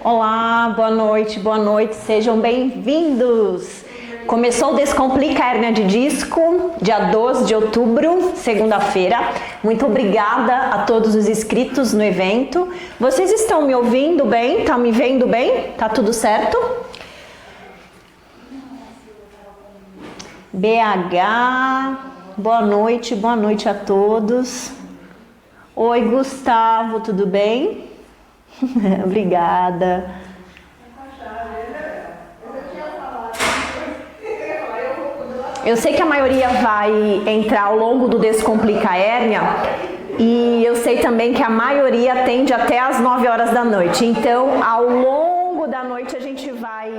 Olá, boa noite, sejam bem-vindos! Começou o Descomplica a Hérnia de Disco, dia 12 de outubro, segunda-feira. Muito obrigada a todos os inscritos no evento. Vocês estão me ouvindo bem? Estão me vendo bem? Tá tudo certo? BH, boa noite a todos. Oi, Gustavo, tudo bem? Obrigada. Eu sei que a maioria vai entrar ao longo do Descomplica a Hérnia e eu sei também que a maioria atende até às 9 horas da noite. Então, ao longo da noite a gente vai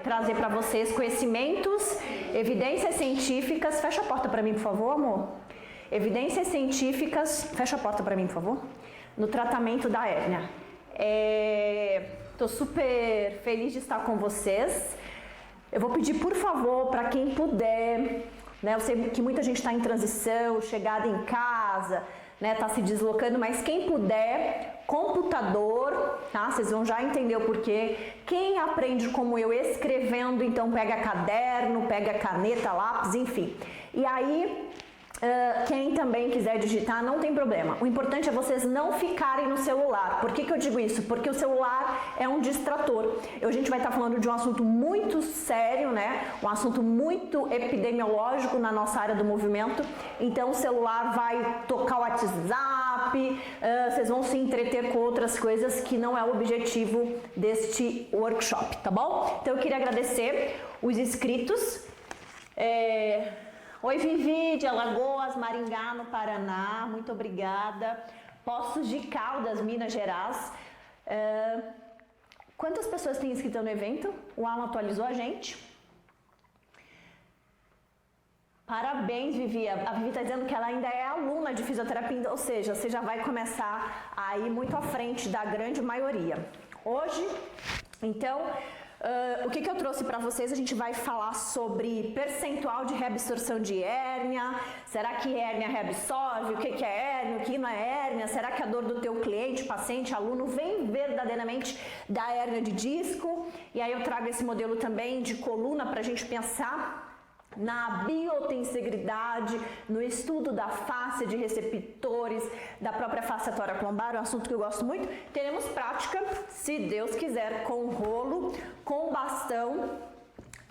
trazer para vocês conhecimentos, evidências científicas. Fecha a porta para mim, por favor, amor. Evidências científicas. Fecha a porta para mim, por favor. No tratamento da hérnia. Estou super feliz de estar com vocês. Eu vou pedir, por favor, para quem puder, né? Eu sei que muita gente está em transição, chegada em casa, né? Está se deslocando, mas quem puder, computador, tá? Vocês vão já entender o porquê. Quem aprende como eu escrevendo, então pega caderno, pega caneta, lápis, enfim. E aí, quem também quiser digitar, não tem problema. O importante é vocês não ficarem no celular. Por que eu digo isso? Porque o celular é um distrator. A gente vai estar falando de um assunto muito sério, né? Um assunto muito epidemiológico na nossa área do movimento. Então o celular vai tocar o WhatsApp, vocês vão se entreter com outras coisas que não é o objetivo deste workshop, tá bom? Então eu queria agradecer os inscritos. Oi, Vivi, de Alagoas, Maringá, no Paraná, muito obrigada. Poços de Caldas, Minas Gerais. Quantas pessoas têm inscrito no evento? O Alan atualizou a gente. Parabéns, Vivi. A Vivi está dizendo que ela ainda é aluna de fisioterapia, ou seja, você já vai começar a ir muito à frente da grande maioria. Hoje, então... o que eu trouxe para vocês? A gente vai falar sobre percentual de reabsorção de hérnia. Será que hérnia reabsorve? O que é hérnia? O que não é hérnia? Será que a dor do teu cliente, paciente, aluno vem verdadeiramente da hérnia de disco? E aí eu trago esse modelo também de coluna para a gente pensar na biotensigridade, no estudo da face de receptores, da própria face thoracolombar, um assunto que eu gosto muito. Teremos prática, se Deus quiser, com rolo, com bastão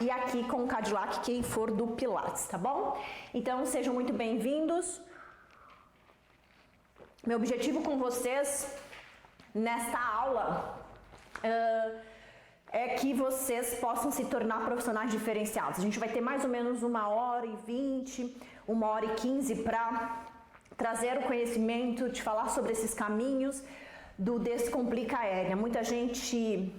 e aqui com o Cadillac, quem for do Pilates, tá bom? Então sejam muito bem-vindos. Meu objetivo com vocês nesta aula é que vocês possam se tornar profissionais diferenciados. A gente vai ter mais ou menos 1h20, 1h15 para trazer o conhecimento, te falar sobre esses caminhos do Descomplica a Hérnia. Muita gente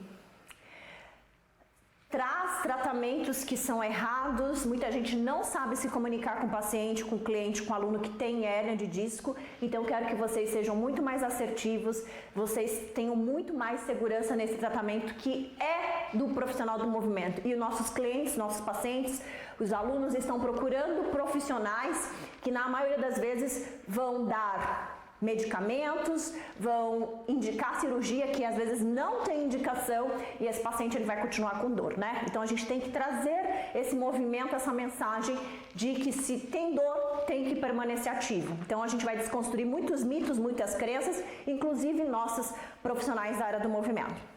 traz tratamentos que são errados, muita gente não sabe se comunicar com o paciente, com o cliente, com o aluno que tem hérnia de disco. Então eu quero que vocês sejam muito mais assertivos, vocês tenham muito mais segurança nesse tratamento que é do profissional do movimento. E os nossos clientes, nossos pacientes, os alunos estão procurando profissionais que na maioria das vezes vão dar medicamentos, vão indicar cirurgia que às vezes não tem indicação e esse paciente ele vai continuar com dor, né? Então a gente tem que trazer esse movimento, essa mensagem de que se tem dor, tem que permanecer ativo. Então a gente vai desconstruir muitos mitos, muitas crenças, inclusive nossos profissionais da área do movimento.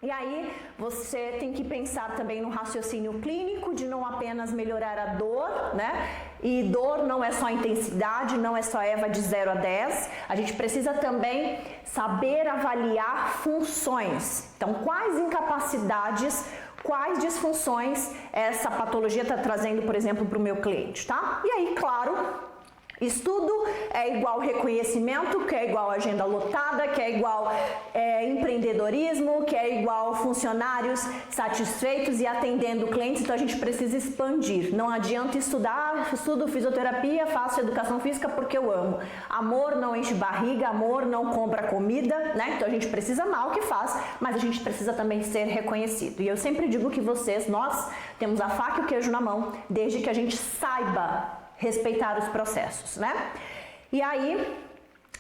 E aí você tem que pensar também no raciocínio clínico de não apenas melhorar a dor, né? E dor não é só intensidade, não é só EVA de 0 a 10. A gente precisa também saber avaliar funções. Então, quais incapacidades, quais disfunções essa patologia está trazendo, por exemplo, para o meu cliente, tá? E aí, claro, estudo é igual reconhecimento, que é igual agenda lotada, que é igual empreendedorismo, que é igual funcionários satisfeitos e atendendo clientes. Então a gente precisa expandir. Não adianta estudar, estudo fisioterapia, faço educação física porque eu amo. Amor não enche barriga, amor não compra comida, né? Então a gente precisa amar o que faz, mas a gente precisa também ser reconhecido. E eu sempre digo que nós temos a faca e o queijo na mão, desde que a gente saiba respeitar os processos, né? E aí,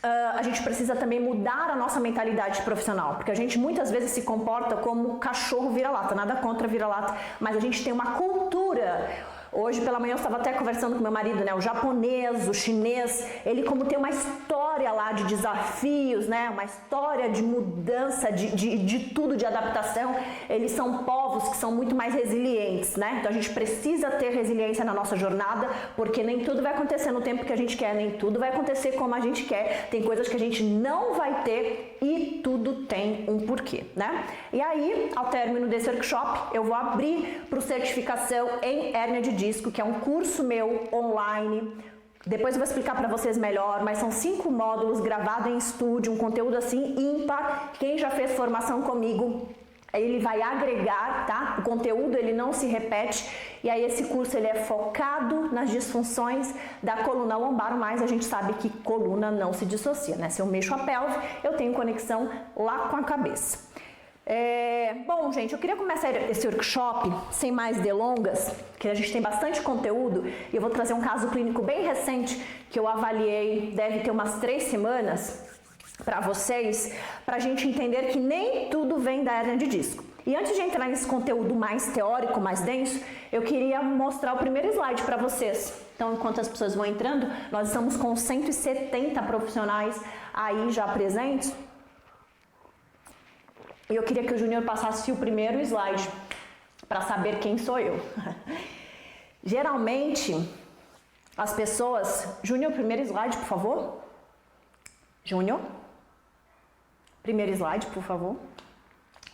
a gente precisa também mudar a nossa mentalidade profissional, porque a gente muitas vezes se comporta como cachorro vira-lata, nada contra vira-lata, mas a gente tem uma cultura. Hoje pela manhã eu estava até conversando com meu marido, né? O japonês, o chinês, ele como tem uma história lá de desafios, né? Uma história de mudança, de tudo, de adaptação. Eles são povos que são muito mais resilientes, né? Então a gente precisa ter resiliência na nossa jornada, porque nem tudo vai acontecer no tempo que a gente quer, nem tudo vai acontecer como a gente quer. Tem coisas que a gente não vai ter e tudo tem um porquê, né? E aí, ao término desse workshop, eu vou abrir para certificação em hérnia de disco, que é um curso meu online. Depois eu vou explicar para vocês melhor, mas são 5 módulos gravados em estúdio, um conteúdo assim ímpar. Quem já fez formação comigo, ele vai agregar, tá? O conteúdo ele não se repete. E aí esse curso ele é focado nas disfunções da coluna lombar, mas a gente sabe que coluna não se dissocia, né? Se eu mexo a pelve, eu tenho conexão lá com a cabeça. Bom, gente, eu queria começar esse workshop sem mais delongas, que a gente tem bastante conteúdo, e eu vou trazer um caso clínico bem recente que eu avaliei, deve ter umas 3 semanas, para vocês, para a gente entender que nem tudo vem da hérnia de disco. E antes de entrar nesse conteúdo mais teórico, mais denso, eu queria mostrar o primeiro slide para vocês. Então, enquanto as pessoas vão entrando, nós estamos com 170 profissionais aí já presentes. E eu queria que o Júnior passasse o primeiro slide para saber quem sou eu. Geralmente, as pessoas... Júnior, primeiro slide, por favor. Júnior. Primeiro slide, por favor.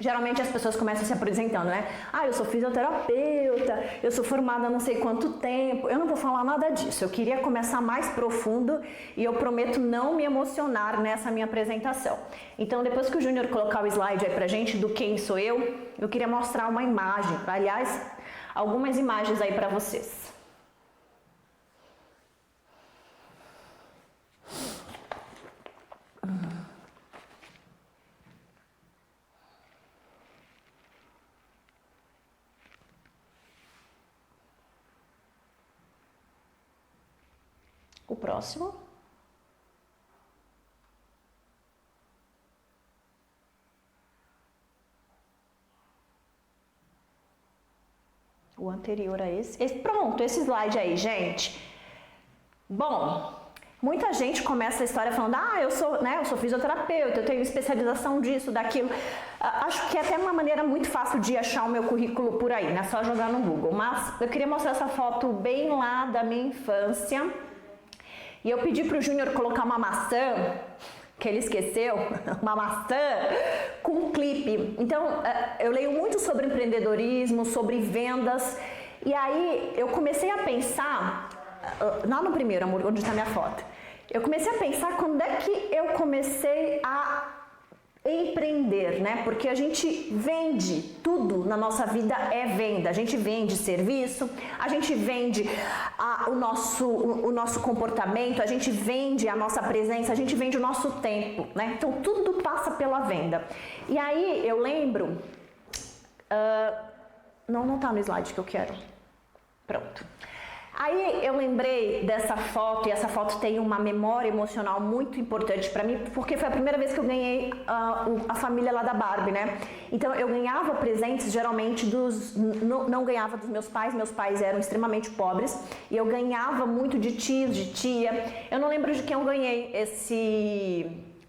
Geralmente as pessoas começam se apresentando, né? Ah, eu sou fisioterapeuta, eu sou formada há não sei quanto tempo. Eu não vou falar nada disso. Eu queria começar mais profundo e eu prometo não me emocionar nessa minha apresentação. Então, depois que o Júnior colocar o slide aí pra gente do quem sou eu queria mostrar uma imagem. Aliás, algumas imagens aí pra vocês. O próximo. O anterior a esse. Pronto, esse slide aí, gente. Bom, muita gente começa a história falando, eu sou fisioterapeuta, eu tenho especialização disso, daquilo. Acho que é até uma maneira muito fácil de achar o meu currículo por aí, né? Só jogar no Google. Mas eu queria mostrar essa foto bem lá da minha infância. E eu pedi para o Júnior colocar uma maçã, que ele esqueceu, uma maçã com um clipe. Então, eu leio muito sobre empreendedorismo, sobre vendas, e aí eu comecei a pensar, lá no primeiro, amor, onde está minha foto, eu comecei a pensar quando é que eu comecei a empreender, né? Porque a gente vende, tudo na nossa vida é venda. A gente vende serviço, a gente vende o nosso comportamento, a gente vende a nossa presença, a gente vende o nosso tempo, né? Então tudo passa pela venda. E aí eu lembro, não tá no slide que eu quero. Pronto. Aí eu lembrei dessa foto, e essa foto tem uma memória emocional muito importante para mim, porque foi a primeira vez que eu ganhei a família lá da Barbie, né? Então eu ganhava presentes geralmente não ganhava dos meus pais eram extremamente pobres, e eu ganhava muito de tios, de tia. Eu não lembro de quem eu ganhei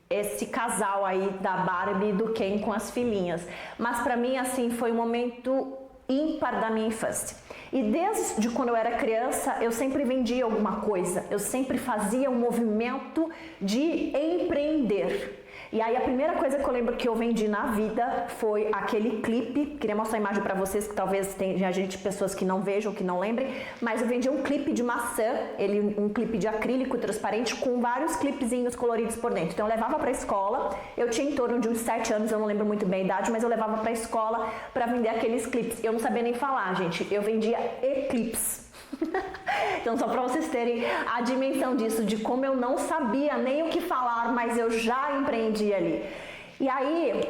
esse casal aí da Barbie e do Ken com as filhinhas, mas para mim assim foi um momento ímpar da minha infância. E desde quando eu era criança, eu sempre vendia alguma coisa, eu sempre fazia um movimento de empreender. E aí a primeira coisa que eu lembro que eu vendi na vida foi aquele clipe. Queria mostrar a imagem para vocês, que talvez tenha pessoas que não vejam, que não lembrem, mas eu vendi um clipe de maçã, um clipe de acrílico transparente com vários clipezinhos coloridos por dentro. Então eu levava para a escola, eu tinha em torno de uns 7 anos, eu não lembro muito bem a idade, mas eu levava para a escola para vender aqueles clipes. Eu não sabia nem falar, gente, eu vendia eclipse. Então, só para vocês terem a dimensão disso, de como eu não sabia nem o que falar, mas eu já empreendi ali. E aí,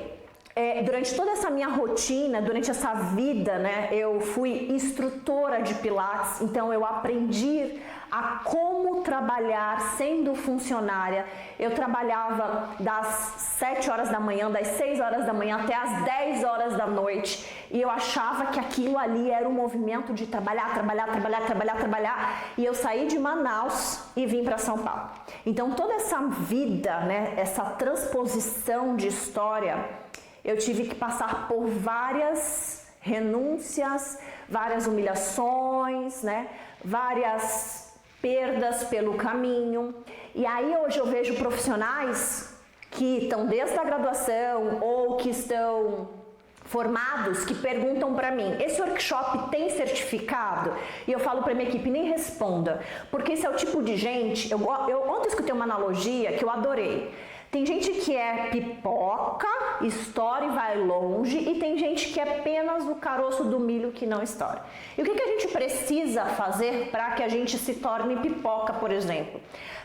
Durante toda essa minha rotina, durante essa vida, né, eu fui instrutora de Pilates, então eu aprendi a como trabalhar sendo funcionária. Eu trabalhava das 7 horas da manhã, das 6 horas da manhã até as 10 horas da noite, e eu achava que aquilo ali era um movimento de trabalhar, e eu saí de Manaus e vim para São Paulo. Então toda essa vida, né, essa transposição de história, eu tive que passar por várias renúncias, várias humilhações, né? Várias perdas pelo caminho. E aí hoje eu vejo profissionais que estão desde a graduação ou que estão formados que perguntam para mim: esse workshop tem certificado? E eu falo para minha equipe: nem responda, porque esse é o tipo de gente. Eu ontem escutei uma analogia que eu adorei. Tem gente que é pipoca, estoura e vai longe, e tem gente que é apenas o caroço do milho que não estoura. E o que a gente precisa fazer para que a gente se torne pipoca, por exemplo?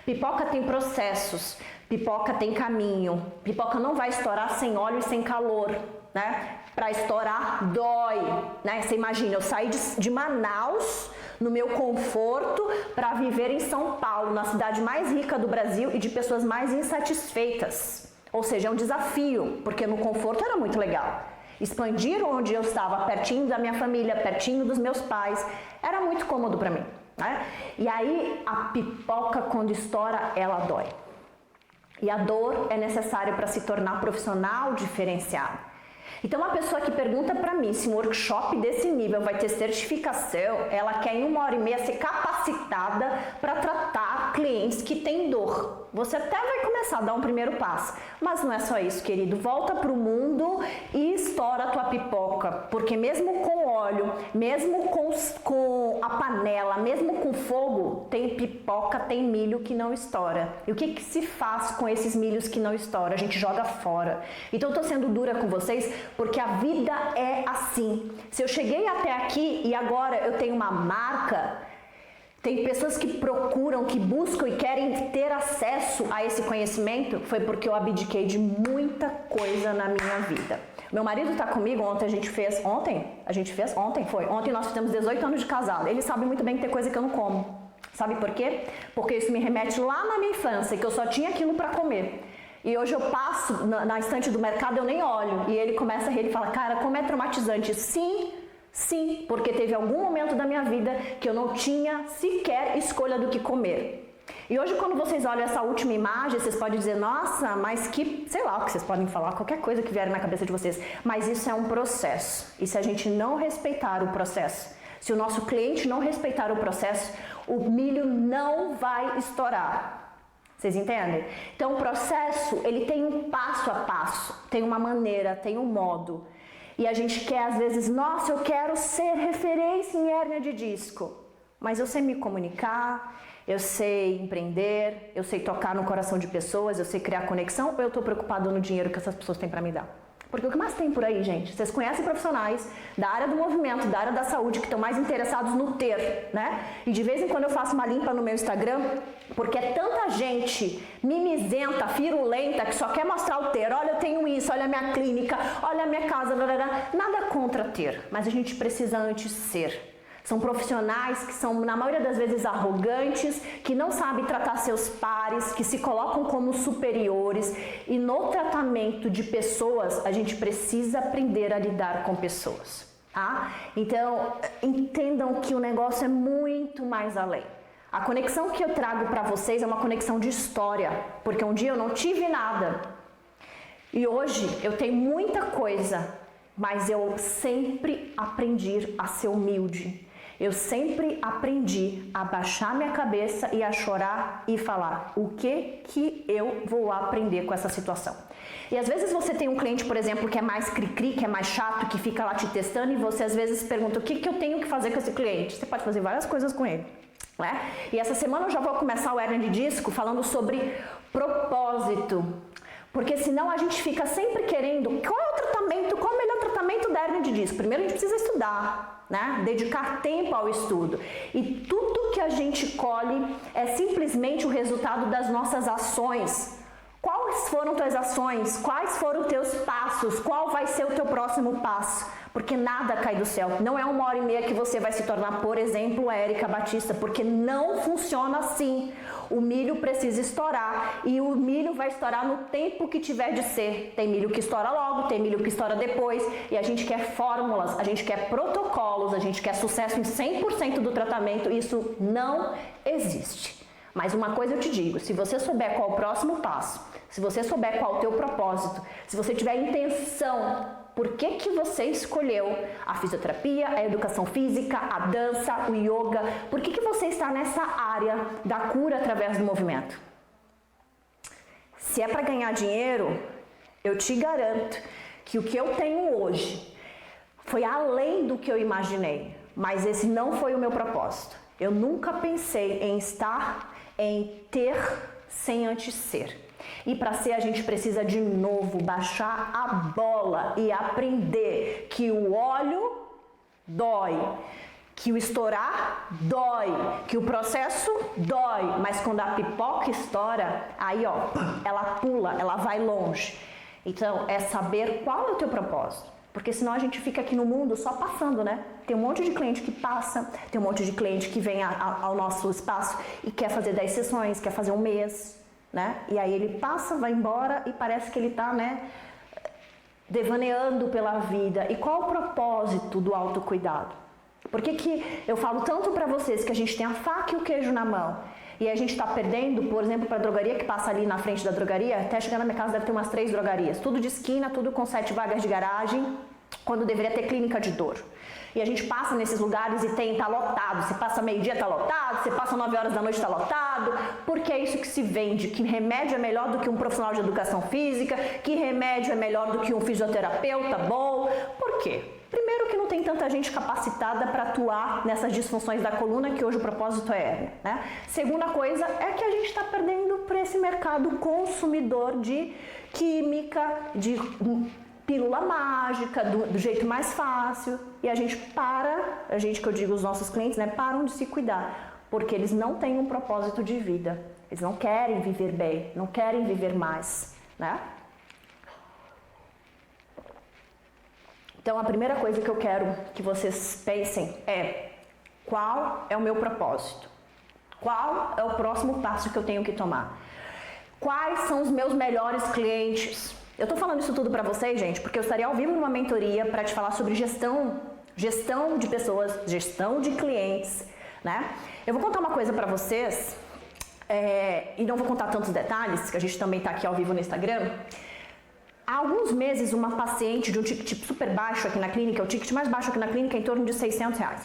Pipoca tem processos, pipoca tem caminho, pipoca não vai estourar sem óleo e sem calor, né? Para estourar dói, né? Você imagina, eu saí de Manaus, no meu conforto, para viver em São Paulo, na cidade mais rica do Brasil e de pessoas mais insatisfeitas. Ou seja, é um desafio, porque no conforto era muito legal. Expandir onde eu estava, pertinho da minha família, pertinho dos meus pais, era muito cômodo para mim, né? E aí a pipoca, quando estoura, ela dói. E a dor é necessária para se tornar profissional diferenciado. Então, uma pessoa que pergunta para mim se um workshop desse nível vai ter certificação, ela quer em 1h30 ser capacitada para tratar clientes que têm dor. Você até vai começar a dar um primeiro passo, mas não é só isso, querido. Volta para o mundo e estoura a tua pipoca, porque mesmo com óleo, mesmo com a panela, mesmo com fogo, tem pipoca, tem milho que não estoura. E o que se faz com esses milhos que não estouram? A gente joga fora. Então eu tô sendo dura com vocês, porque a vida é assim. Se eu cheguei até aqui e agora eu tenho uma marca, tem pessoas que procuram, que buscam e querem ter acesso a esse conhecimento, foi porque eu abdiquei de muita coisa na minha vida. Meu marido tá comigo, ontem nós fizemos 18 anos de casado. Ele sabe muito bem que tem coisa que eu não como. Sabe por quê? Porque isso me remete lá na minha infância, que eu só tinha aquilo para comer. E hoje eu passo na estante do mercado, eu nem olho. E ele começa a rir, ele fala: cara, como é traumatizante. Sim, porque teve algum momento da minha vida que eu não tinha sequer escolha do que comer. E hoje, quando vocês olham essa última imagem, vocês podem dizer: nossa, mas que, sei lá o que vocês podem falar, qualquer coisa que vier na cabeça de vocês. Mas isso é um processo. E se a gente não respeitar o processo, se o nosso cliente não respeitar o processo, o milho não vai estourar. Vocês entendem? Então o processo, ele tem um passo a passo, tem uma maneira, tem um modo. E a gente quer às vezes: nossa, eu quero ser referência em hérnia de disco. Mas eu sei me comunicar, eu sei empreender, eu sei tocar no coração de pessoas, eu sei criar conexão, ou eu estou preocupado no dinheiro que essas pessoas têm para me dar? Porque o que mais tem por aí, gente? Vocês conhecem profissionais da área do movimento, da área da saúde, que estão mais interessados no ter, né? E de vez em quando eu faço uma limpa no meu Instagram, porque é tanta gente mimizenta, firulenta, que só quer mostrar o ter. Olha, eu tenho isso, olha a minha clínica, olha a minha casa, nada contra ter, mas a gente precisa antes ser. São profissionais que são, na maioria das vezes, arrogantes, que não sabem tratar seus pares, que se colocam como superiores. E no tratamento de pessoas, a gente precisa aprender a lidar com pessoas, tá? Então, entendam que o negócio é muito mais além. A conexão que eu trago para vocês é uma conexão de história, porque um dia eu não tive nada. E hoje eu tenho muita coisa, mas eu sempre aprendi a ser humilde. Eu sempre aprendi a baixar minha cabeça e a chorar e falar: o que eu vou aprender com essa situação? E às vezes você tem um cliente, por exemplo, que é mais cri-cri, que é mais chato, que fica lá te testando, e você às vezes pergunta: o que eu tenho que fazer com esse cliente? Você pode fazer várias coisas com ele, né? E essa semana eu já vou começar o hérnia de disco falando sobre propósito. Porque senão a gente fica sempre querendo: qual é o tratamento, qual é o melhor tratamento da hérnia de disco? Primeiro a gente precisa estudar, né? Dedicar tempo ao estudo. E tudo que a gente colhe é simplesmente o resultado das nossas ações. Qual o Quais foram tuas ações? Quais foram teus passos? Qual vai ser o teu próximo passo? Porque nada cai do céu. Não é 1h30 que você vai se tornar, por exemplo, a Érica Batista, porque não funciona assim. O milho precisa estourar e o milho vai estourar no tempo que tiver de ser. Tem milho que estoura logo, tem milho que estoura depois, e a gente quer fórmulas, a gente quer protocolos, a gente quer sucesso em 100% do tratamento. Isso não existe. Mas uma coisa eu te digo, se você souber qual é o próximo passo, se você souber qual é o teu propósito, se você tiver intenção, por que você escolheu a fisioterapia, a educação física, a dança, o yoga, por que você está nessa área da cura através do movimento? Se é para ganhar dinheiro, eu te garanto que o que eu tenho hoje foi além do que eu imaginei, mas esse não foi o meu propósito. Eu nunca pensei em estar, em ter, sem antes ser. E para ser a gente precisa de novo baixar a bola e aprender que o óleo dói, que o estourar dói, que o processo dói, mas quando a pipoca estoura, aí ó, ela pula, ela vai longe. Então é saber qual é o teu propósito. Porque senão a gente fica aqui no mundo só passando, né? Tem um monte de cliente que passa, tem um monte de cliente que vem ao nosso espaço e quer fazer 10 sessões, quer fazer um mês, né? E aí ele passa, vai embora e parece que ele tá, né, devaneando pela vida. E qual o propósito do autocuidado? Por que eu falo tanto para vocês que a gente tem a faca e o queijo na mão e a gente está perdendo, por exemplo, para a drogaria que passa ali na frente da drogaria, até chegar na minha casa deve ter umas 3 drogarias, tudo de esquina, tudo com 7 vagas de garagem, quando deveria ter clínica de dor. E a gente passa nesses lugares e tá lotado, você passa meio-dia tá lotado, você passa 9 horas da noite tá lotado, porque é isso que se vende, que remédio é melhor do que um profissional de educação física, que remédio é melhor do que um fisioterapeuta bom. Por quê? Primeiro que não tem tanta gente capacitada para atuar nessas disfunções da coluna, que hoje o propósito é hérnia, né? Segunda coisa é que a gente está perdendo para esse mercado consumidor de química, de pílula mágica, do jeito mais fácil, e a gente que eu digo os nossos clientes, né, param de se cuidar, porque eles não têm um propósito de vida, eles não querem viver bem, não querem viver mais, né? Então a primeira coisa que eu quero que vocês pensem é: qual é o meu propósito? Qual é o próximo passo que eu tenho que tomar? Quais são os meus melhores clientes? Eu tô falando isso tudo para vocês, gente, porque eu estaria ao vivo numa mentoria para te falar sobre gestão de pessoas, gestão de clientes, né? Eu vou contar uma coisa para vocês, e não vou contar tantos detalhes, que a gente também tá aqui ao vivo no Instagram. Há alguns meses, uma paciente de um ticket super baixo aqui na clínica, o ticket mais baixo aqui na clínica é em torno de R$600.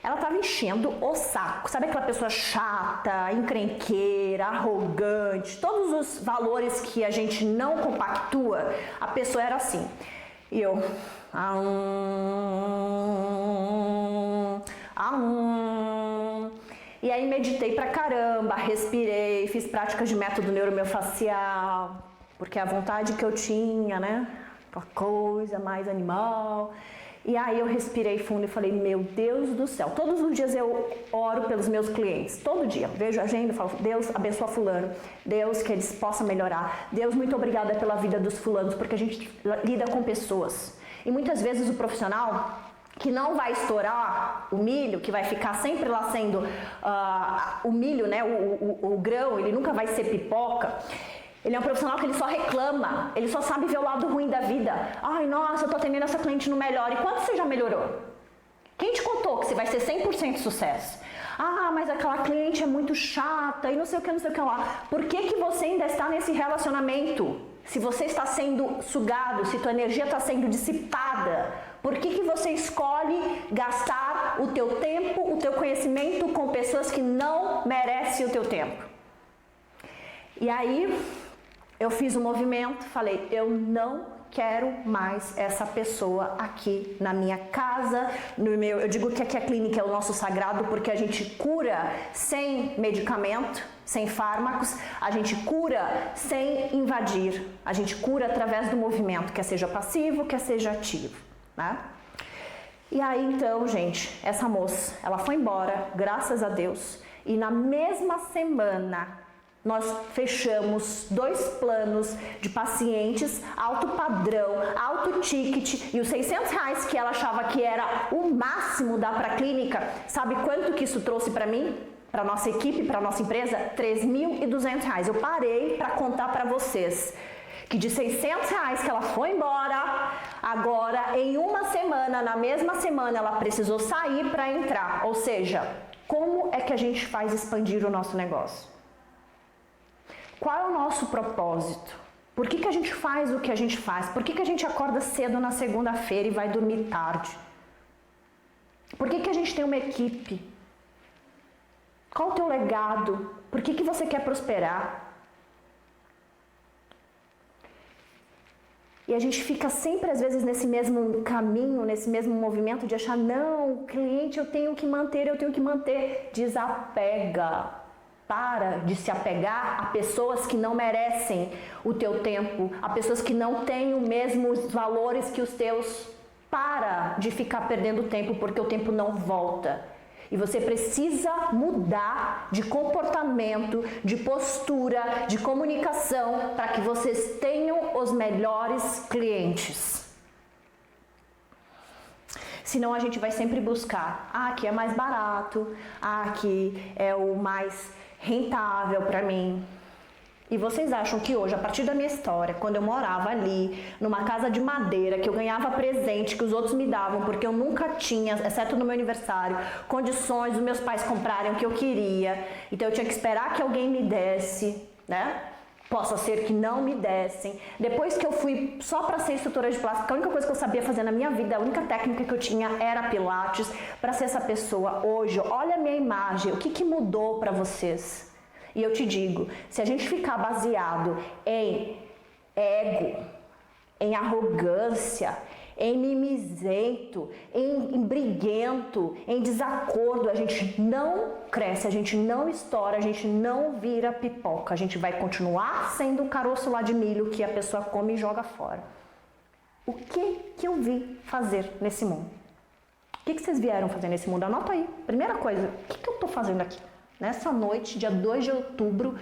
Ela estava enchendo o saco, sabe aquela pessoa chata, encrenqueira, arrogante, todos os valores que a gente não compactua, a pessoa era assim. E eu... E aí meditei pra caramba, respirei, fiz práticas de método neuromiofascial, porque a vontade que eu tinha, né, aquela coisa mais animal. E aí eu respirei fundo e falei: meu Deus do céu, todos os dias eu oro pelos meus clientes, todo dia, vejo a agenda e falo: Deus abençoa fulano, Deus que eles possam melhorar, Deus muito obrigada pela vida dos fulanos, porque a gente lida com pessoas. E muitas vezes o profissional que não vai estourar o milho, que vai ficar sempre lá sendo o milho, né, o grão, ele nunca vai ser pipoca. Ele é um profissional que ele só reclama, ele só sabe ver o lado ruim da vida. Ai, nossa, eu tô atendendo essa cliente não melhora. E quanto você já melhorou? Quem te contou que você vai ser 100% sucesso? Ah, mas aquela cliente é muito chata e não sei o que lá. Por que você ainda está nesse relacionamento? Se você está sendo sugado, se tua energia está sendo dissipada, por que você escolhe gastar o teu tempo, o teu conhecimento com pessoas que não merecem o teu tempo? E aí eu fiz um movimento, falei: eu não quero mais essa pessoa aqui na minha casa, eu digo que aqui a clínica é o nosso sagrado, porque a gente cura sem medicamento, sem fármacos, a gente cura sem invadir, a gente cura através do movimento, quer seja passivo, quer seja ativo, né? E aí então, gente, essa moça, ela foi embora, graças a Deus, e na mesma semana nós fechamos 2 planos de pacientes alto padrão, alto ticket, e os R$600 que ela achava que era o máximo da pra clínica, sabe quanto que isso trouxe para mim? Para nossa equipe, para nossa empresa? R$3.200. Eu parei para contar para vocês que de R$600 que ela foi embora, agora em uma semana, na mesma semana, ela precisou sair para entrar. Ou seja, como é que a gente faz expandir o nosso negócio? Qual é o nosso propósito? Por que a gente faz o que a gente faz? Por que a gente acorda cedo na segunda-feira e vai dormir tarde? Por que a gente tem uma equipe? Qual o teu legado? Por que você quer prosperar? E a gente fica sempre, às vezes, nesse mesmo caminho, nesse mesmo movimento de achar, não, o cliente eu tenho que manter. Desapega. Para de se apegar a pessoas que não merecem o teu tempo, a pessoas que não têm os mesmos valores que os teus. Para de ficar perdendo tempo, porque o tempo não volta. E você precisa mudar de comportamento, de postura, de comunicação, para que vocês tenham os melhores clientes. Senão a gente vai sempre buscar, aqui é mais barato, aqui é o mais rentável para mim. E vocês acham que hoje, a partir da minha história, quando eu morava ali, numa casa de madeira, que eu ganhava presente que os outros me davam, porque eu nunca tinha, exceto no meu aniversário, condições dos meus pais comprarem o que eu queria, então eu tinha que esperar que alguém me desse, né? Possa ser que não me dessem. Depois que eu fui só para ser instrutora de plástica, a única coisa que eu sabia fazer na minha vida, a única técnica que eu tinha era pilates, para ser essa pessoa hoje. Olha a minha imagem, o que mudou para vocês? E eu te digo, se a gente ficar baseado em ego, em arrogância, em mimizento, em briguento, em desacordo, a gente não cresce, a gente não estoura, a gente não vira pipoca, a gente vai continuar sendo o caroço lá de milho que a pessoa come e joga fora. O que eu vi fazer nesse mundo? O que vocês vieram fazer nesse mundo? Anota aí. Primeira coisa, o que eu tô fazendo aqui? Nessa noite, dia 2 de outubro,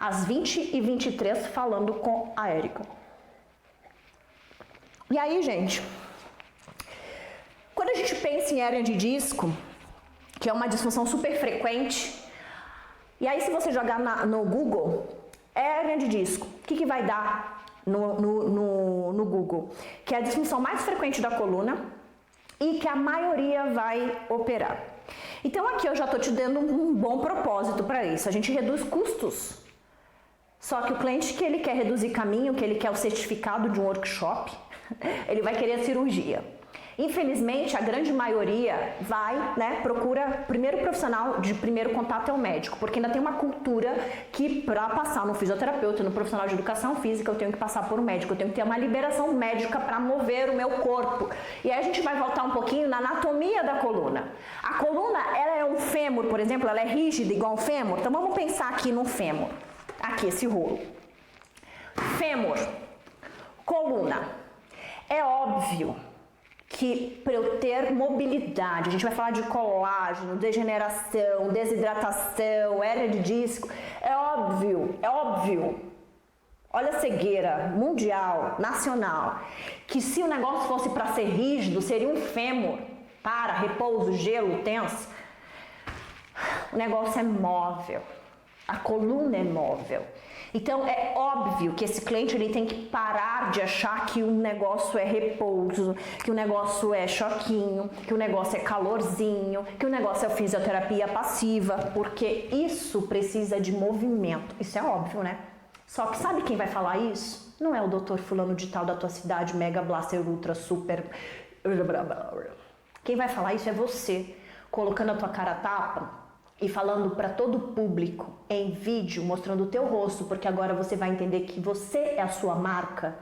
às 20h23, falando com a Érica. E aí, gente, quando a gente pensa em hérnia de disco, que é uma disfunção super frequente, e aí se você jogar no Google, hérnia de disco, o que vai dar no Google? Que é a disfunção mais frequente da coluna e que a maioria vai operar. Então aqui eu já estou te dando um bom propósito para isso, a gente reduz custos. Só que o cliente que ele quer reduzir caminho, que ele quer o certificado de um workshop, ele vai querer a cirurgia. Infelizmente, a grande maioria vai, procura, primeiro profissional de primeiro contato é o médico, porque ainda tem uma cultura que para passar no fisioterapeuta, no profissional de educação física, eu tenho que passar por um médico, eu tenho que ter uma liberação médica para mover o meu corpo. E aí a gente vai voltar um pouquinho na anatomia da coluna. A coluna, ela é um fêmur, por exemplo, ela é rígida igual um fêmur, então vamos pensar aqui no fêmur, aqui esse rolo. Fêmur, coluna, é óbvio que para eu ter mobilidade, a gente vai falar de colágeno, degeneração, desidratação, hérnia de disco, é óbvio, olha a cegueira mundial, nacional, que se o negócio fosse para ser rígido, seria um fêmur, para, repouso, gelo, tenso. O negócio é móvel, a coluna é móvel. Então é óbvio que esse cliente ele tem que parar de achar que um negócio é repouso, que o negócio é choquinho, que o negócio é calorzinho, que o negócio é fisioterapia passiva, porque isso precisa de movimento. Isso é óbvio, né? Só que sabe quem vai falar isso? Não é o doutor fulano de tal da tua cidade, mega blaster ultra super... Quem vai falar isso é você, colocando a tua cara a tapa e falando para todo o público em vídeo, mostrando o teu rosto, porque agora você vai entender que você é a sua marca,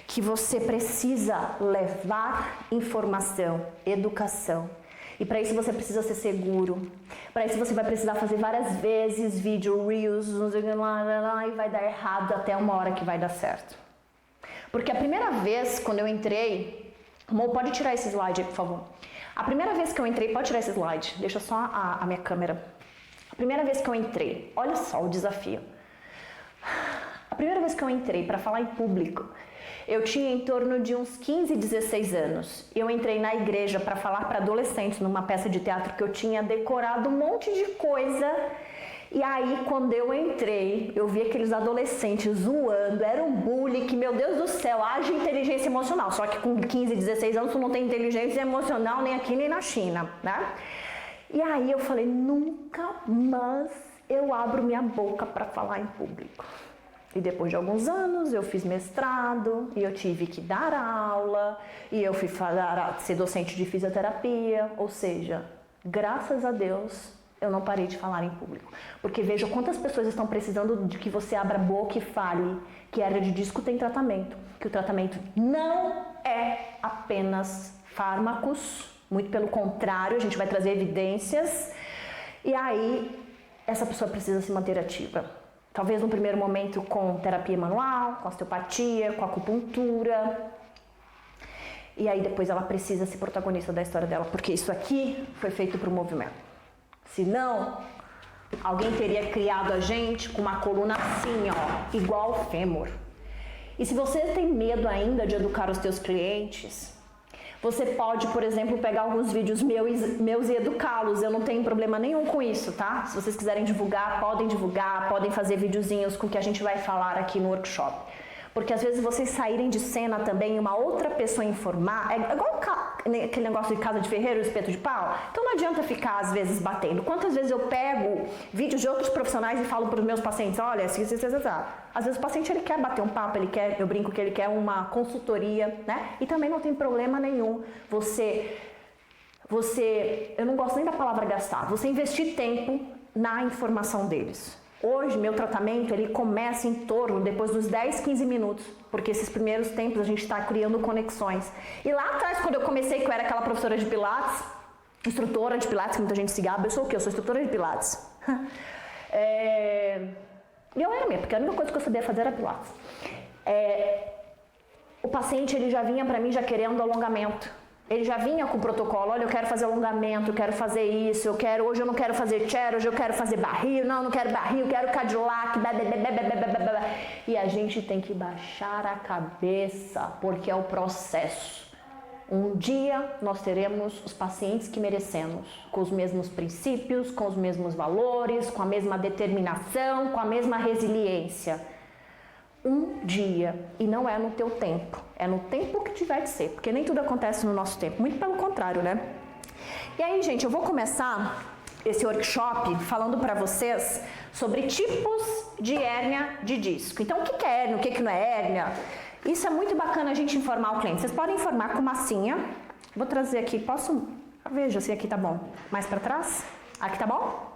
que você precisa levar informação, educação. E para isso você precisa ser seguro. Para isso você vai precisar fazer várias vezes vídeo, reels, e vai dar errado até uma hora que vai dar certo. Porque a primeira vez quando eu entrei, Mo, pode tirar esse slide aí, por favor. A primeira vez que eu entrei, pode tirar esse slide, deixa só a minha câmera. A primeira vez que eu entrei, olha só o desafio. primeira vez que eu entrei para falar em público, eu tinha em torno de uns 15, 16 anos. Eu entrei na igreja para falar para adolescentes numa peça de teatro que eu tinha decorado um monte de coisa. E aí, quando eu entrei, eu vi aqueles adolescentes zoando, era um bullying que, meu Deus do céu, haja inteligência emocional. Só que com 15, 16 anos, tu não tem inteligência emocional nem aqui nem na China, né? E aí eu falei, nunca mais eu abro minha boca para falar em público. E depois de alguns anos, eu fiz mestrado, e eu tive que dar aula, e eu fui ser docente de fisioterapia, ou seja, graças a Deus, eu não parei de falar em público. Porque veja quantas pessoas estão precisando de que você abra a boca e fale que a hernia de disco tem tratamento. Que o tratamento não é apenas fármacos, muito pelo contrário, a gente vai trazer evidências. E aí, essa pessoa precisa se manter ativa. Talvez no primeiro momento com terapia manual, com osteopatia, com acupuntura. E aí depois ela precisa ser protagonista da história dela, porque isso aqui foi feito para o movimento. Senão, alguém teria criado a gente com uma coluna assim, ó, igual ao fêmur. E se você tem medo ainda de educar os teus clientes, você pode, por exemplo, pegar alguns vídeos meus e educá-los. Eu não tenho problema nenhum com isso, tá? Se vocês quiserem divulgar, podem fazer videozinhos com o que a gente vai falar aqui no workshop. Porque às vezes vocês saírem de cena também e uma outra pessoa informar, é igual aquele negócio de casa de ferreiro, espeto de pau. Então não adianta ficar às vezes batendo. Quantas vezes eu pego vídeos de outros profissionais e falo para os meus pacientes, olha, às vezes o paciente ele quer bater um papo, eu brinco que ele quer uma consultoria, né? E também não tem problema nenhum eu não gosto nem da palavra gastar, você investir tempo na informação deles. Hoje, meu tratamento, ele começa em torno, depois dos 10, 15 minutos, porque esses primeiros tempos a gente está criando conexões. E lá atrás, quando eu comecei, que eu era aquela professora de pilates, instrutora de pilates, que muita gente se gaba, eu sou o quê? Eu sou instrutora de pilates. E eu era mesmo, porque a única coisa que eu sabia fazer era pilates. O paciente, ele já vinha para mim já querendo alongamento. Ele já vinha com o protocolo, olha, eu quero fazer alongamento, eu quero fazer isso, hoje eu não quero fazer chair, hoje eu quero fazer barril, não quero barril, eu quero Cadillac, e a gente tem que baixar a cabeça, porque é o processo. Um dia nós teremos os pacientes que merecemos, com os mesmos princípios, com os mesmos valores, com a mesma determinação, com a mesma resiliência. Um dia, e não é no teu tempo, é no tempo que tiver de ser, porque nem tudo acontece no nosso tempo, muito pelo contrário, né? E aí, gente, eu vou começar esse workshop falando para vocês sobre tipos de hérnia de disco. Então, o que é hérnia, o que não é hérnia? Isso é muito bacana a gente informar o cliente. Vocês podem informar com massinha. Vou trazer aqui, veja se aqui tá bom. Mais para trás? Aqui tá bom?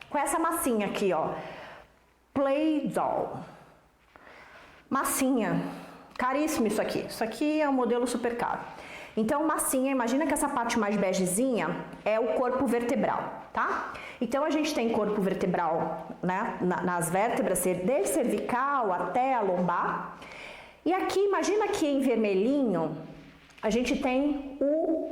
Com essa massinha aqui, ó. Play-Doh. Massinha, caríssimo isso aqui é um modelo super caro. Então massinha, imagina que essa parte mais begezinha é o corpo vertebral, tá? Então a gente tem corpo vertebral, né, nas vértebras, desde cervical até a lombar. E aqui, imagina que em vermelhinho, a gente tem o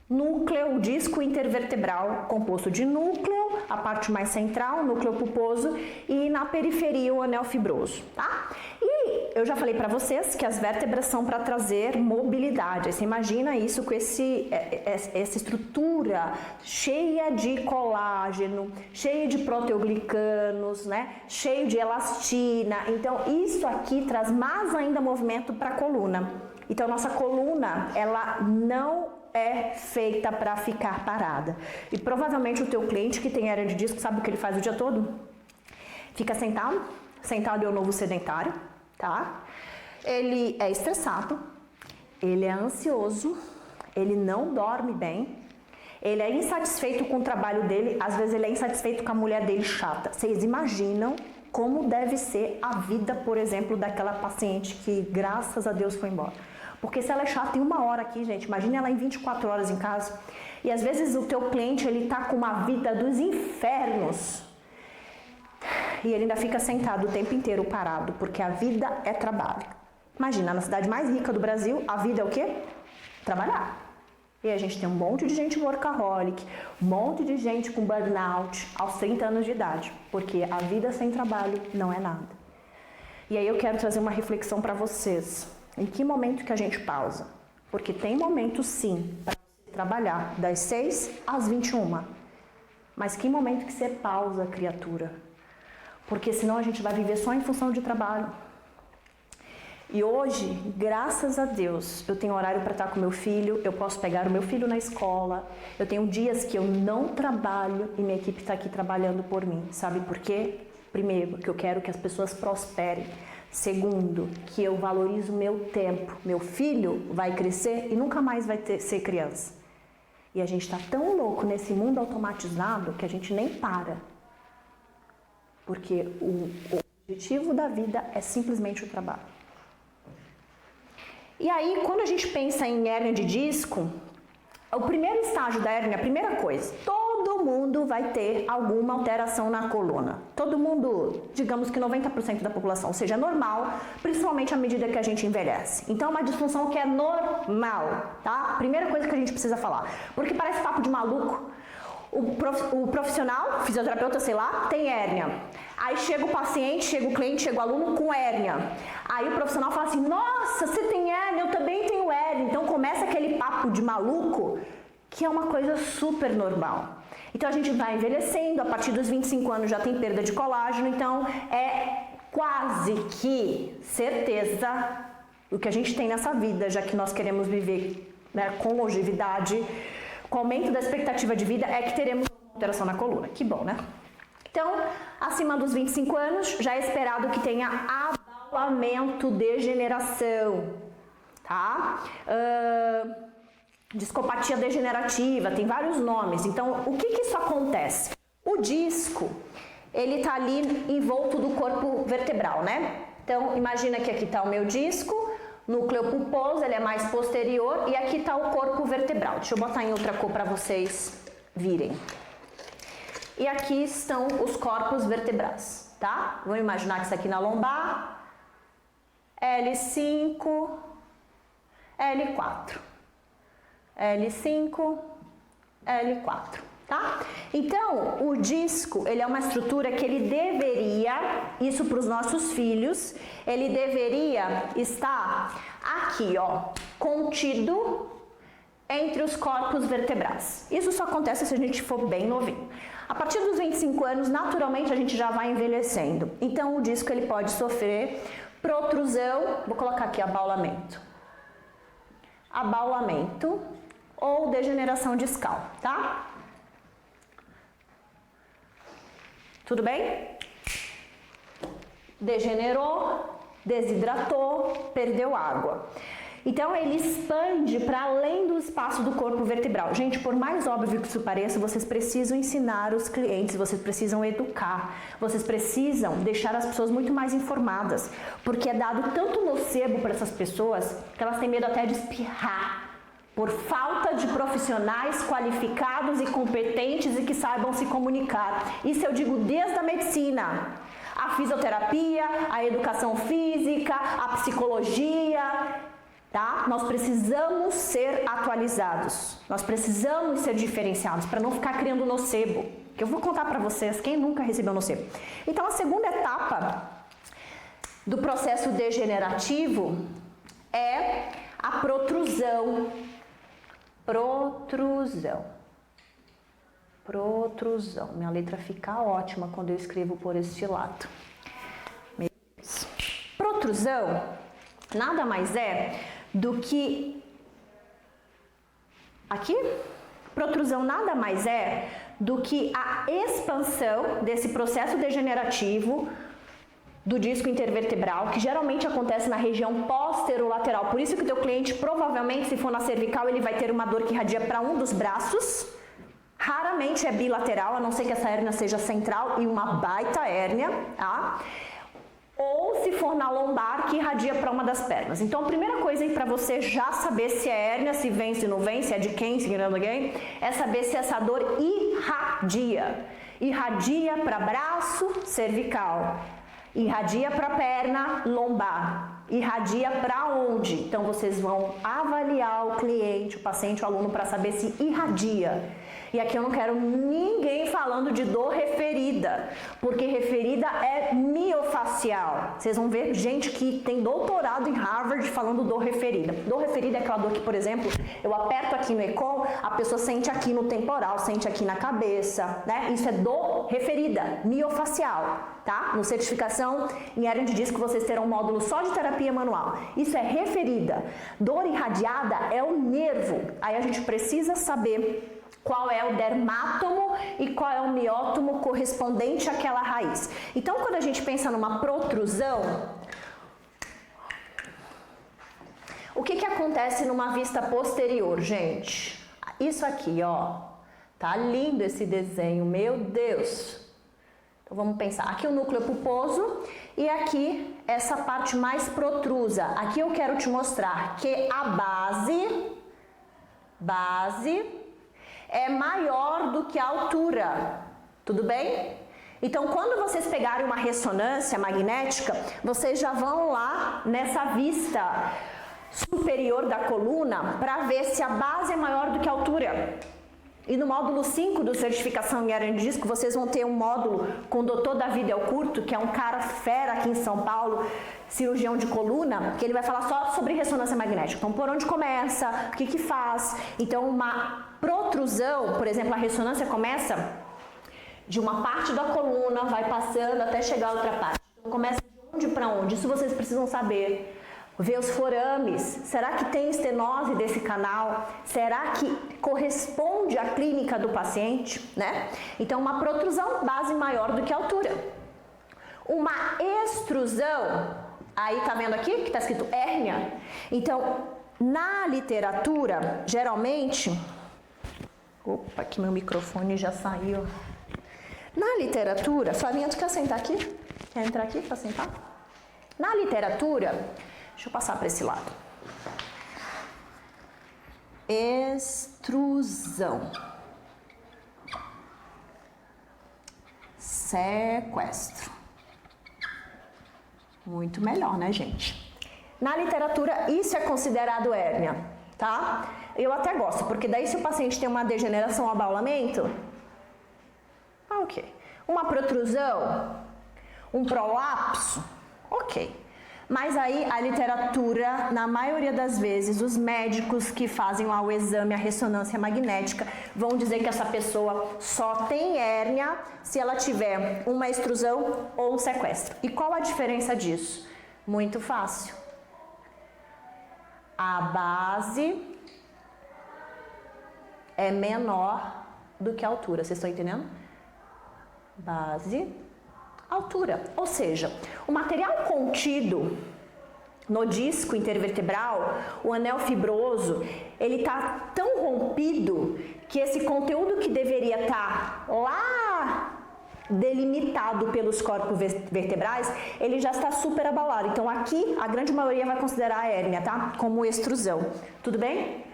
núcleo, o disco intervertebral, composto de núcleo, a parte mais central, núcleo pulposo, e na periferia o anel fibroso, tá? E eu já falei para vocês que as vértebras são para trazer mobilidade. Você imagina isso com essa estrutura cheia de colágeno, cheia de proteoglicanos, né? Cheio de elastina. Então isso aqui traz mais ainda movimento para a coluna. Então nossa coluna, ela não é feita para ficar parada. E provavelmente o teu cliente que tem hérnia de disco, sabe o que ele faz o dia todo? Fica sentado. Sentado é o novo sedentário, tá? Ele é estressado, ele é ansioso, ele não dorme bem, ele é insatisfeito com o trabalho dele, às vezes ele é insatisfeito com a mulher dele chata. Vocês imaginam como deve ser a vida, por exemplo, daquela paciente que, graças a Deus, foi embora. Porque se ela é chata em 1 hora aqui, gente, imagine ela em 24 horas em casa. E às vezes o teu cliente, ele tá com uma vida dos infernos. E ele ainda fica sentado o tempo inteiro parado, porque a vida é trabalho. Imagina, na cidade mais rica do Brasil, a vida é o quê? Trabalhar. E a gente tem um monte de gente workaholic, um monte de gente com burnout aos 30 anos de idade, porque a vida sem trabalho não é nada. E aí eu quero trazer uma reflexão para vocês. Em que momento que a gente pausa? Porque tem momentos sim para você trabalhar das 6 às 21. Mas que momento que você pausa, criatura? Porque senão a gente vai viver só em função de trabalho. E hoje, graças a Deus, eu tenho horário para estar com meu filho, eu posso pegar o meu filho na escola, eu tenho dias que eu não trabalho e minha equipe está aqui trabalhando por mim. Sabe por quê? Primeiro, que eu quero que as pessoas prosperem. Segundo, que eu valorizo o meu tempo. Meu filho vai crescer e nunca mais vai ser criança. E a gente está tão louco nesse mundo automatizado que a gente nem para. Porque o objetivo da vida é simplesmente o trabalho. E aí, quando a gente pensa em hérnia de disco, o primeiro estágio da hérnia, a primeira coisa, todo mundo vai ter alguma alteração na coluna. Todo mundo, digamos que 90% da população, ou seja, é normal, principalmente à medida que a gente envelhece. Então, é uma disfunção que é normal, tá? Primeira coisa que a gente precisa falar, porque parece papo de maluco. O profissional, fisioterapeuta, sei lá, tem hérnia. Aí chega o paciente, chega o cliente, chega o aluno com hérnia. Aí o profissional fala assim, nossa, você tem hérnia, eu também tenho hérnia. Então começa aquele papo de maluco, que é uma coisa super normal. Então a gente vai envelhecendo, a partir dos 25 anos já tem perda de colágeno, então é quase que certeza o que a gente tem nessa vida, já que nós queremos viver, né, com longevidade. Com o aumento da expectativa de vida é que teremos uma alteração na coluna. Que bom, né? Então, acima dos 25 anos, já é esperado que tenha abaulamento, degeneração, tá? Discopatia degenerativa, tem vários nomes. Então, o que isso acontece? O disco, ele tá ali envolto do corpo vertebral, né? Então, imagina que aqui tá o meu disco, núcleo pulposo, ele é mais posterior, e aqui está o corpo vertebral. Deixa eu botar em outra cor para vocês virem. E aqui estão os corpos vertebrais, tá? Vamos imaginar que isso aqui na lombar, L5, L4, L5, L4. Tá? Então, o disco, ele é uma estrutura que ele deveria, isso para os nossos filhos, ele deveria estar aqui, ó, contido entre os corpos vertebrais. Isso só acontece se a gente for bem novinho. A partir dos 25 anos, naturalmente, a gente já vai envelhecendo. Então, o disco, ele pode sofrer protrusão, vou colocar aqui abaulamento. Abaulamento ou degeneração discal, tá? Tudo bem? Degenerou, desidratou, perdeu água. Então, ele expande para além do espaço do corpo vertebral. Gente, por mais óbvio que isso pareça, vocês precisam ensinar os clientes, vocês precisam educar, vocês precisam deixar as pessoas muito mais informadas, porque é dado tanto nocebo para essas pessoas que elas têm medo até de espirrar, por falta de profissionais qualificados e competentes e que saibam se comunicar. Isso eu digo desde a medicina, a fisioterapia, a educação física, a psicologia, tá? Nós precisamos ser atualizados, nós precisamos ser diferenciados para não ficar criando nocebo, que eu vou contar para vocês, quem nunca recebeu nocebo. Então, a segunda etapa do processo degenerativo é a protrusão. Protrusão. Minha letra fica ótima quando eu escrevo por este lado. Protrusão nada mais é do que... Aqui? Protrusão nada mais é do que a expansão desse processo degenerativo do disco intervertebral, que geralmente acontece na região posterolateral. Por isso que o teu cliente, provavelmente, se for na cervical, ele vai ter uma dor que irradia para um dos braços. Raramente é bilateral, a não ser que essa hérnia seja central e uma baita hérnia, tá? Ou se for na lombar, que irradia para uma das pernas. Então, a primeira coisa aí para você já saber se é hérnia, se vem, se não vem, se é de quem, se não alguém, é saber se essa dor irradia. Irradia para braço, cervical. Irradia para a perna, lombar. Irradia para onde? Então vocês vão avaliar o cliente, o paciente, o aluno para saber se irradia. E aqui eu não quero ninguém falando de dor referida, porque referida é miofacial. Vocês vão ver gente que tem doutorado em Harvard falando dor referida. Dor referida é aquela dor que, por exemplo, eu aperto aqui no ECOM, a pessoa sente aqui no temporal, sente aqui na cabeça, né? Isso é dor referida, miofacial, tá? No certificação em hérnia de disco vocês terão um módulo só de terapia manual. Isso é referida. Dor irradiada é o nervo. Aí a gente precisa saber qual é o dermátomo e qual é o miótomo correspondente àquela raiz. Então, quando a gente pensa numa protrusão, o que acontece numa vista posterior, gente? Isso aqui, ó. Tá lindo esse desenho, meu Deus. Então, vamos pensar. Aqui o núcleo pulposo e aqui essa parte mais protrusa. Aqui eu quero te mostrar que a base é maior do que a altura, tudo bem? Então, quando vocês pegarem uma ressonância magnética, vocês já vão lá nessa vista superior da coluna para ver se a base é maior do que a altura. E no módulo 5 do certificação em hérnia de disco, vocês vão ter um módulo com o Dr. Davi Del Curto, que é um cara fera aqui em São Paulo, cirurgião de coluna, que ele vai falar só sobre ressonância magnética. Então, por onde começa, o que faz. Então, uma protrusão, por exemplo, a ressonância começa de uma parte da coluna, vai passando até chegar a outra parte. Então, começa de onde para onde? Isso vocês precisam saber. Ver os forames, será que tem estenose desse canal? Será que corresponde à clínica do paciente, né? Então, uma protrusão, base maior do que a altura. Uma extrusão, aí tá vendo aqui que tá escrito hérnia? Então, na literatura, geralmente... Opa, aqui meu microfone já saiu. Na literatura... Flavinha, tu quer sentar aqui? Quer entrar aqui para sentar? Na literatura... Deixa eu passar para esse lado. Extrusão. Sequestro. Muito melhor, né, gente? Na literatura, isso é considerado hérnia, tá? Eu até gosto, porque daí se o paciente tem uma degeneração ou abaulamento, ok. Uma protrusão, um prolapso, ok. Mas aí a literatura, na maioria das vezes, os médicos que fazem lá o exame, a ressonância magnética, vão dizer que essa pessoa só tem hérnia se ela tiver uma extrusão ou um sequestro. E qual a diferença disso? Muito fácil. A base é menor do que a altura, vocês estão entendendo? Base... altura, ou seja, o material contido no disco intervertebral, o anel fibroso, ele está tão rompido que esse conteúdo que deveria estar lá delimitado pelos corpos vertebrais, ele já está super abalado. Então aqui a grande maioria vai considerar a hérnia, tá? Como extrusão. Tudo bem?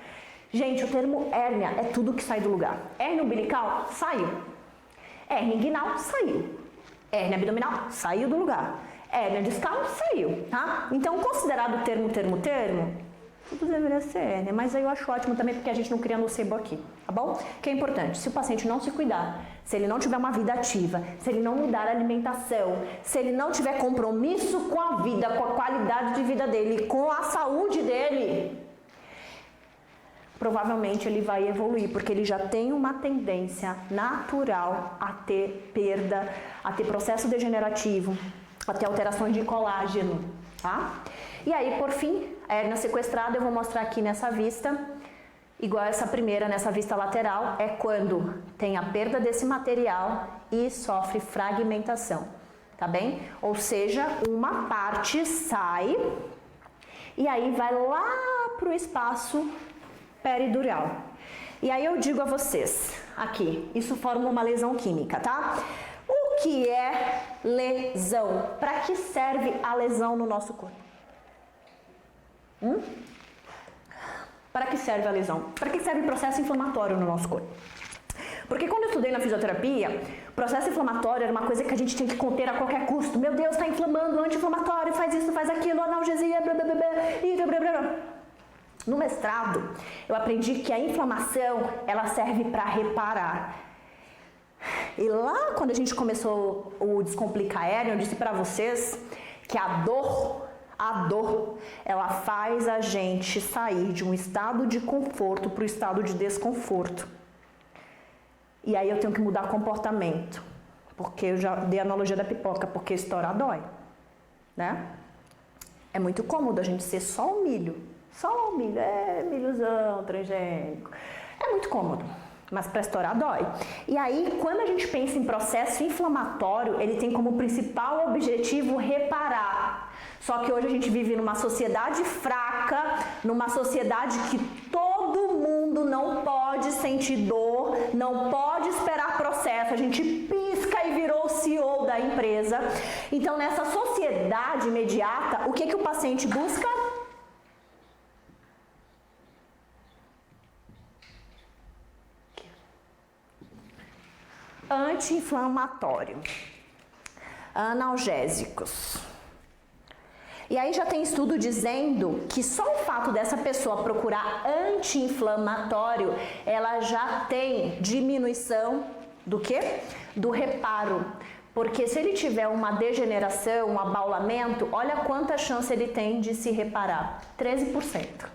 Gente, o termo hérnia é tudo que sai do lugar. Hérnia umbilical, saiu. Hérnia inguinal, saiu. Hérnia abdominal, saiu do lugar. Hérnia discal, saiu, tá? Então, considerado termo, tudo deveria ser hérnia, mas aí eu acho ótimo também porque a gente não cria nocebo aqui, tá bom? Que é importante, se o paciente não se cuidar, se ele não tiver uma vida ativa, se ele não mudar a alimentação, se ele não tiver compromisso com a vida, com a qualidade de vida dele, com a saúde dele, provavelmente ele vai evoluir, porque ele já tem uma tendência natural a ter perda, a ter processo degenerativo, a ter alterações de colágeno, tá? E aí, por fim, a hérnia sequestrada eu vou mostrar aqui nessa vista, igual essa primeira, nessa vista lateral, é quando tem a perda desse material e sofre fragmentação, tá bem? Ou seja, uma parte sai e aí vai lá para o espaço peridural. E aí eu digo a vocês, aqui, isso forma uma lesão química, tá? O que é lesão? Para que serve a lesão no nosso corpo? Para que serve a lesão? Para que serve o processo inflamatório no nosso corpo? Porque quando eu estudei na fisioterapia, processo inflamatório era uma coisa que a gente tinha que conter a qualquer custo. Meu Deus, está inflamando, anti-inflamatório, faz isso, faz aquilo, analgesia, blá blá blá blá, blá blá blá. No mestrado, eu aprendi que a inflamação, ela serve para reparar. E lá, quando a gente começou o Descomplica Aéreo, eu disse para vocês que a dor, ela faz a gente sair de um estado de conforto para o estado de desconforto. E aí eu tenho que mudar comportamento, porque eu já dei a analogia da pipoca, porque estourar dói, né? É muito cômodo a gente ser só o milho, milhozão, transgênico, é muito cômodo. Mas para estourar dói. E aí, quando a gente pensa em processo inflamatório, ele tem como principal objetivo reparar. Só que hoje a gente vive numa sociedade fraca, numa sociedade que todo mundo não pode sentir dor, não pode esperar processo. A gente pisca e virou o CEO da empresa. Então, nessa sociedade imediata, o que o paciente busca? Anti-inflamatório, analgésicos. E aí já tem estudo dizendo que só o fato dessa pessoa procurar anti-inflamatório, ela já tem diminuição do quê? Do reparo. Porque se ele tiver uma degeneração, um abaulamento, olha quanta chance ele tem de se reparar. 13%.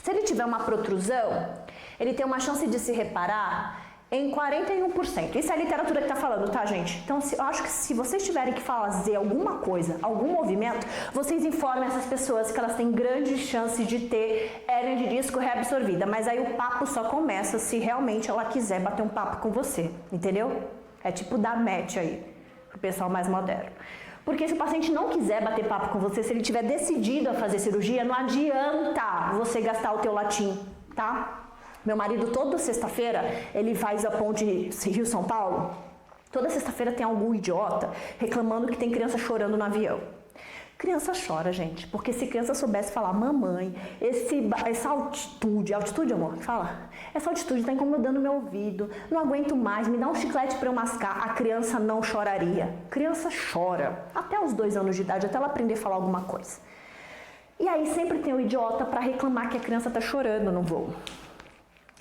Se ele tiver uma protrusão, ele tem uma chance de se reparar em 41%. Isso é a literatura que está falando, tá, gente? Então, eu acho que se vocês tiverem que fazer alguma coisa, algum movimento, vocês informem essas pessoas que elas têm grande chance de ter hérnia de disco reabsorvida. Mas aí o papo só começa se realmente ela quiser bater um papo com você, entendeu? É tipo dar match aí, pro pessoal mais moderno. Porque se o paciente não quiser bater papo com você, se ele tiver decidido a fazer cirurgia, não adianta você gastar o teu latim, tá? Meu marido, toda sexta-feira, ele faz a ponte Rio-São Paulo. Toda sexta-feira tem algum idiota reclamando que tem criança chorando no avião. Criança chora, gente, porque se criança soubesse falar, mamãe, essa altitude, amor, fala, essa altitude está incomodando meu ouvido, não aguento mais, me dá um chiclete para eu mascar, a criança não choraria. Criança chora, até os 2 anos de idade, até ela aprender a falar alguma coisa. E aí sempre tem o idiota para reclamar que a criança está chorando no voo.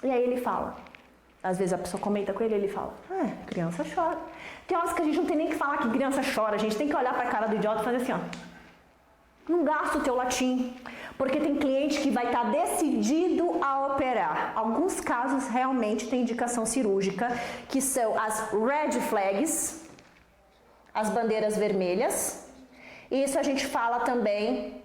E aí ele fala, às vezes a pessoa comenta com ele, ele fala, criança chora. Tem horas que a gente não tem nem que falar que criança chora, a gente tem que olhar para a cara do idiota e fazer assim, ó. Não gasta o teu latim, porque tem cliente que vai estar decidido a operar. Alguns casos realmente tem indicação cirúrgica, que são as red flags, as bandeiras vermelhas. E isso a gente fala também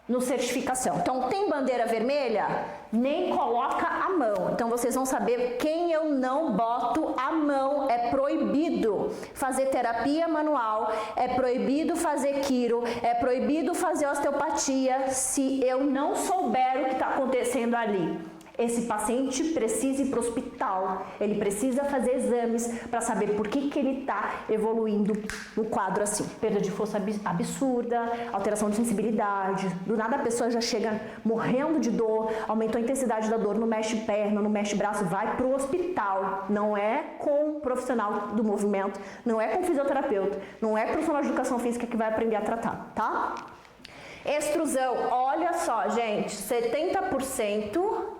no certificação. Então, tem bandeira vermelha? Nem coloca a mão. Então, vocês vão saber quem eu não boto a mão. É proibido fazer terapia manual, é proibido fazer quiro, é proibido fazer osteopatia se eu não souber o que está acontecendo ali. Esse paciente precisa ir para o hospital, ele precisa fazer exames para saber por que ele está evoluindo no quadro assim. Perda de força absurda, alteração de sensibilidade, do nada a pessoa já chega morrendo de dor, aumentou a intensidade da dor, não mexe perna, não mexe braço, vai para o hospital. Não é com o profissional do movimento, não é com o fisioterapeuta, não é profissional de educação física que vai aprender a tratar, tá? Extrusão, olha só, gente, 70%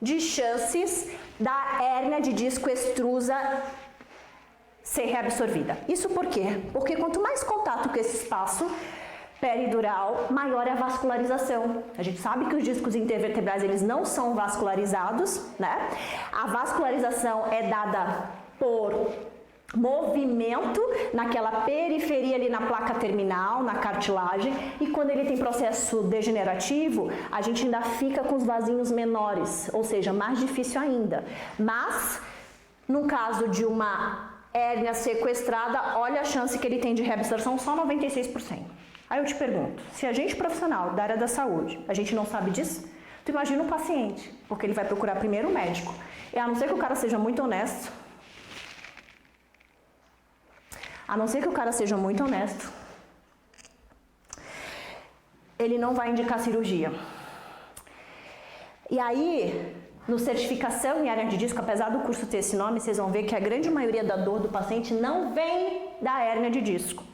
de chances da hérnia de disco extrusa ser reabsorvida. Isso por quê? Porque quanto mais contato com esse espaço peridural, maior é a vascularização. A gente sabe que os discos intervertebrais eles não são vascularizados, né? A vascularização é dada por movimento naquela periferia ali na placa terminal, na cartilagem, e quando ele tem processo degenerativo, a gente ainda fica com os vasinhos menores, ou seja, mais difícil ainda. Mas, no caso de uma hérnia sequestrada, olha a chance que ele tem de reabsorção, só 96%. Aí eu te pergunto, se a gente profissional da área da saúde, a gente não sabe disso, tu imagina o paciente, porque ele vai procurar primeiro o médico, e a não ser que o cara seja muito honesto, ele não vai indicar cirurgia. E aí, no certificação em hérnia de disco, apesar do curso ter esse nome, vocês vão ver que a grande maioria da dor do paciente não vem da hérnia de disco.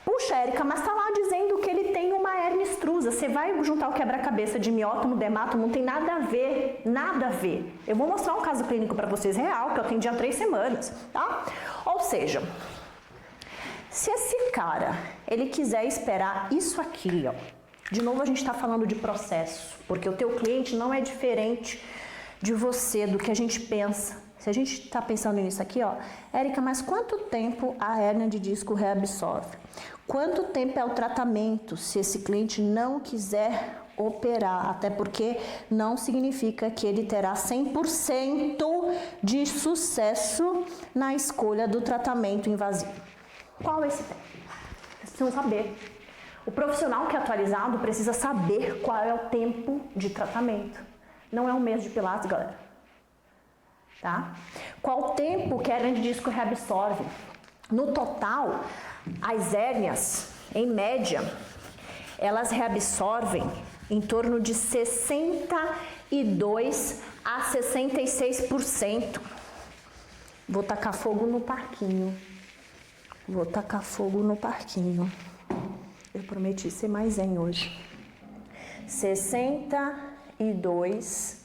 Puxa, Érica, mas tá lá dizendo que ele tem uma hérnia extrusa. Você vai juntar o quebra-cabeça de miótomo, dermato, não tem nada a ver, nada a ver. Eu vou mostrar um caso clínico para vocês real, que eu atendi há 3 semanas, tá? Ou seja, se esse cara, ele quiser esperar isso aqui, ó. De novo a gente está falando de processo, porque o teu cliente não é diferente de você, do que a gente pensa. Se a gente está pensando nisso aqui, ó, Érica, mas quanto tempo a hérnia de disco reabsorve? Quanto tempo é o tratamento se esse cliente não quiser operar? Até porque não significa que ele terá 100% de sucesso na escolha do tratamento invasivo. Qual é esse tempo? Vocês precisam saber. O profissional que é atualizado precisa saber qual é o tempo de tratamento. Não é um mês de pilates, galera. Tá? Qual o tempo que a hérnia de disco reabsorve? No total, as hérnias, em média, elas reabsorvem em torno de 62 a 66%. Vou tacar fogo no parquinho. Vou tacar fogo no parquinho. Eu prometi ser mais zen hoje. 62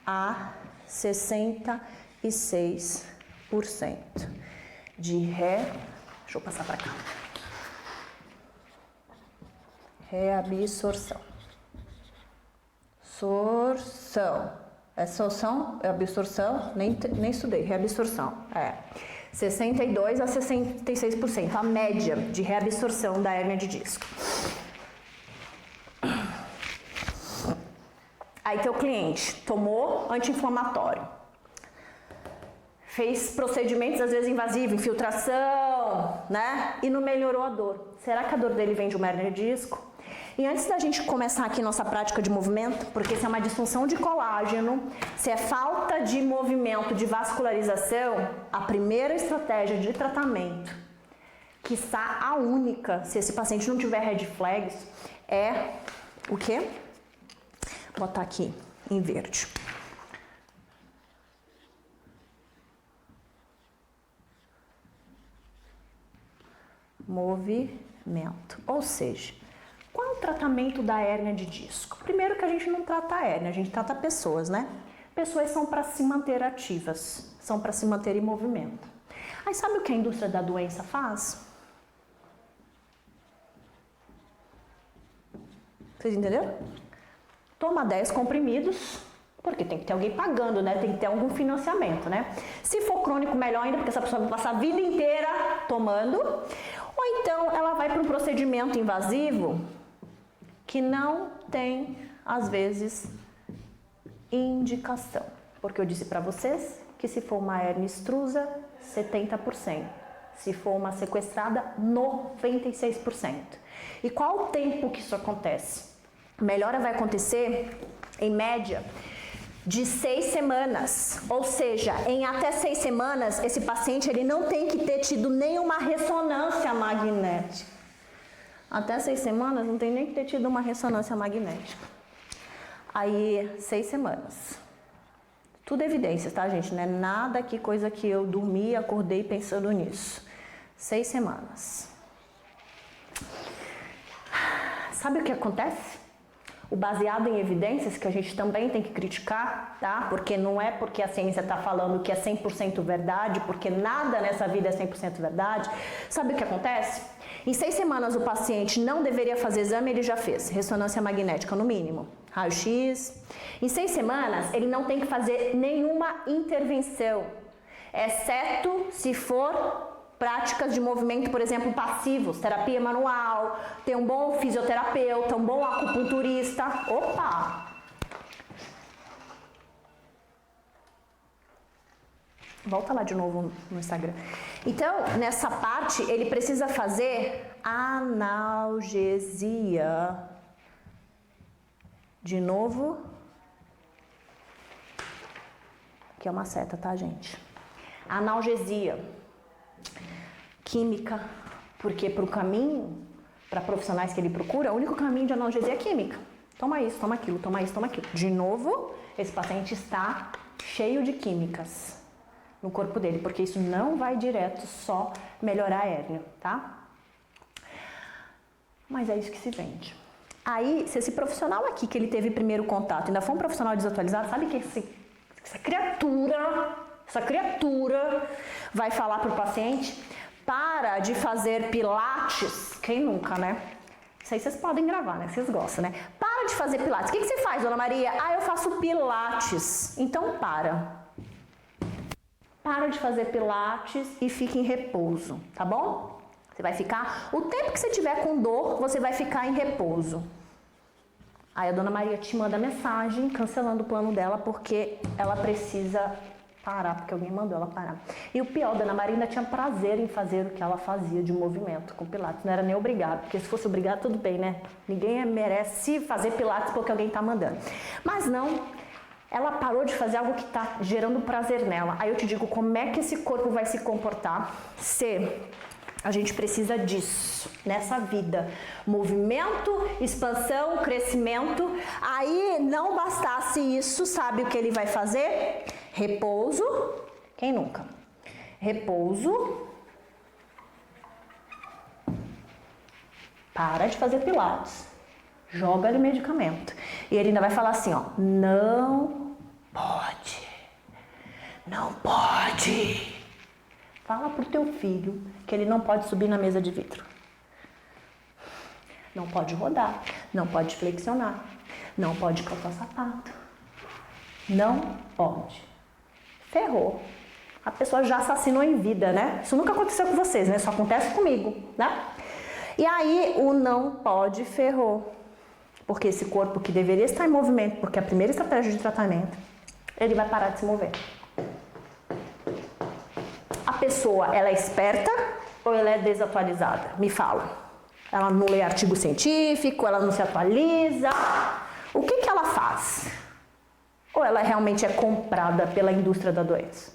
a 66% de deixa eu passar para cá. Reabsorção. Sorção. É sorção? É absorção? Nem estudei. Reabsorção. 62 a 66%, a média de reabsorção da hérnia de disco. Aí teu cliente tomou anti-inflamatório, fez procedimentos às vezes invasivos, infiltração, né? E não melhorou a dor. Será que a dor dele vem de uma hérnia de disco? E antes da gente começar aqui nossa prática de movimento, porque se é uma disfunção de colágeno, se é falta de movimento, de vascularização, a primeira estratégia de tratamento, quiçá a única, se esse paciente não tiver red flags, é o quê? Vou botar aqui em verde. Movimento. Ou seja, qual é o tratamento da hérnia de disco? Primeiro que a gente não trata a hérnia, a gente trata pessoas, né? Pessoas são para se manter ativas, são para se manter em movimento. Aí sabe o que a indústria da doença faz? Vocês entenderam? Toma 10 comprimidos, porque tem que ter alguém pagando, né? Tem que ter algum financiamento, né? Se for crônico, melhor ainda, porque essa pessoa vai passar a vida inteira tomando. Ou então ela vai para um procedimento invasivo que não tem, às vezes, indicação. Porque eu disse para vocês que se for uma hérnia extrusa, 70%. Se for uma sequestrada, 96%. E qual o tempo que isso acontece? A melhora vai acontecer, em média, de 6 semanas. Ou seja, em até 6 semanas, esse paciente ele não tem que ter tido nenhuma ressonância magnética. Até 6 semanas não tem nem que ter tido uma ressonância magnética. Aí, 6 semanas. Tudo evidências, tá, gente? Não é nada que coisa que eu dormi e acordei pensando nisso. 6 semanas. Sabe o que acontece? O baseado em evidências, que a gente também tem que criticar, tá? Porque não é porque a ciência está falando que é 100% verdade, porque nada nessa vida é 100% verdade. Sabe o que acontece? Em 6 semanas o paciente não deveria fazer exame, ele já fez. Ressonância magnética no mínimo, raio-x. Em 6 semanas ele não tem que fazer nenhuma intervenção, exceto se for práticas de movimento, por exemplo, passivos, terapia manual, ter um bom fisioterapeuta, um bom acupunturista. Opa! Volta lá de novo no Instagram. Então, nessa parte, ele precisa fazer analgesia. De novo. Aqui é uma seta, tá, gente? Analgesia. Química, porque para o caminho, para profissionais que ele procura, o único caminho de analgesia é química. Toma isso, toma aquilo, toma isso, toma aquilo. De novo, esse paciente está cheio de químicas no corpo dele, porque isso não vai direto só melhorar a hérnia, tá? Mas é isso que se vende. Aí, se esse profissional aqui, que ele teve primeiro contato, ainda for um profissional desatualizado, sabe que essa criatura vai falar para o paciente: para de fazer pilates. Quem nunca, né? Isso aí vocês podem gravar, né? Vocês gostam, né? Para de fazer pilates. O que você faz, dona Maria? Ah, eu faço pilates. Então para. Para de fazer pilates e fique em repouso, tá bom? Você vai ficar, o tempo que você tiver com dor, você vai ficar em repouso. Aí a dona Maria te manda mensagem cancelando o plano dela porque ela precisa parar, porque alguém mandou ela parar. E o pior, a dona Maria ainda tinha prazer em fazer o que ela fazia de movimento com pilates, não era nem obrigado, porque se fosse obrigado tudo bem, né? Ninguém merece fazer pilates porque alguém tá mandando. Mas não, ela parou de fazer algo que tá gerando prazer nela. Aí eu te digo, como é que esse corpo vai se comportar se a gente precisa disso nessa vida? Movimento, expansão, crescimento. Aí não bastasse isso, sabe o que ele vai fazer? Repouso. Quem nunca? Repouso. Para de fazer pilates. Joga ali medicamento. E ele ainda vai falar assim, ó: não pode. Não pode. Fala pro teu filho que ele não pode subir na mesa de vidro. Não pode rodar, não pode flexionar, não pode calçar sapato. Não pode. Ferrou. A pessoa já assassinou em vida, né? Isso nunca aconteceu com vocês, né? Isso acontece comigo, né? E aí o não pode ferrou. Porque esse corpo que deveria estar em movimento, porque é a primeira estratégia de tratamento, ele vai parar de se mover. A pessoa, ela é esperta ou ela é desatualizada? Me fala. Ela não lê artigo científico, ela não se atualiza. O que ela faz? Ou ela realmente é comprada pela indústria da doença?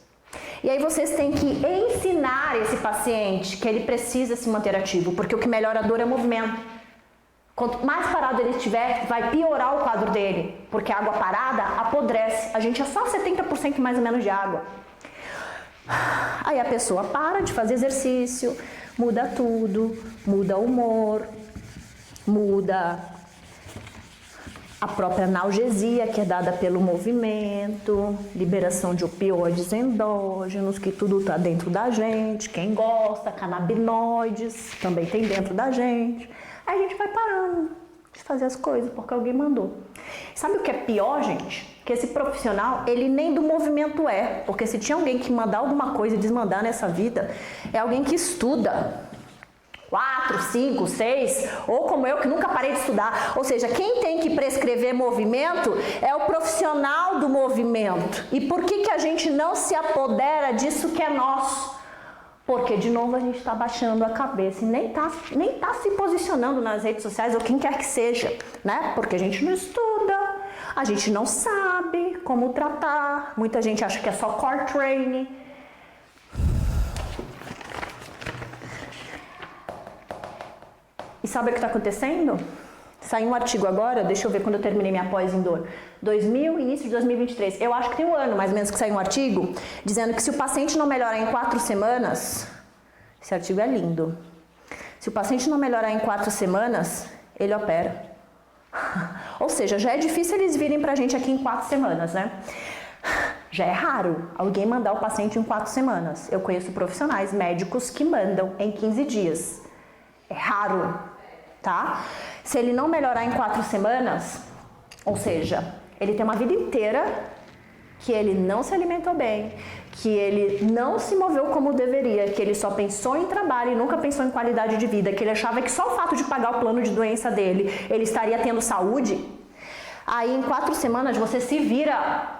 E aí vocês têm que ensinar esse paciente que ele precisa se manter ativo, porque o que melhora a dor é o movimento. Quanto mais parado ele estiver, vai piorar o quadro dele, porque a água parada apodrece. A gente é só 70% mais ou menos de água. Aí a pessoa para de fazer exercício, muda tudo, muda o humor, muda a própria analgesia que é dada pelo movimento, liberação de opioides endógenos, que tudo está dentro da gente, quem gosta, canabinoides, também tem dentro da gente. Aí a gente vai parando de fazer as coisas porque alguém mandou. Sabe o que é pior, gente? Que esse profissional, ele nem do movimento é, porque se tinha alguém que mandar alguma coisa e desmandar nessa vida, é alguém que estuda 4, 5, 6, ou como eu que nunca parei de estudar. Ou seja, quem tem que prescrever movimento é o profissional do movimento. E por que a gente não se apodera disso que é nosso? Porque, de novo, a gente está baixando a cabeça e nem tá se posicionando nas redes sociais ou quem quer que seja, né? Porque a gente não estuda, a gente não sabe como tratar, muita gente acha que é só core training. E sabe o que está acontecendo? Saiu um artigo agora, deixa eu ver quando eu terminei minha pós em dor, início de 2023, eu acho que tem um ano mais ou menos que saiu um artigo, dizendo que se o paciente não melhorar em 4 semanas, esse artigo é lindo, se o paciente não melhorar em 4 semanas, ele opera. Ou seja, já é difícil eles virem pra gente aqui em 4 semanas, né? Já é raro alguém mandar o paciente em 4 semanas. Eu conheço profissionais médicos que mandam em 15 dias. É raro, tá? Se ele não melhorar em 4 semanas, ou seja, ele tem uma vida inteira que ele não se alimentou bem, que ele não se moveu como deveria, que ele só pensou em trabalho e nunca pensou em qualidade de vida, que ele achava que só o fato de pagar o plano de doença dele, ele estaria tendo saúde. Aí em 4 semanas você se vira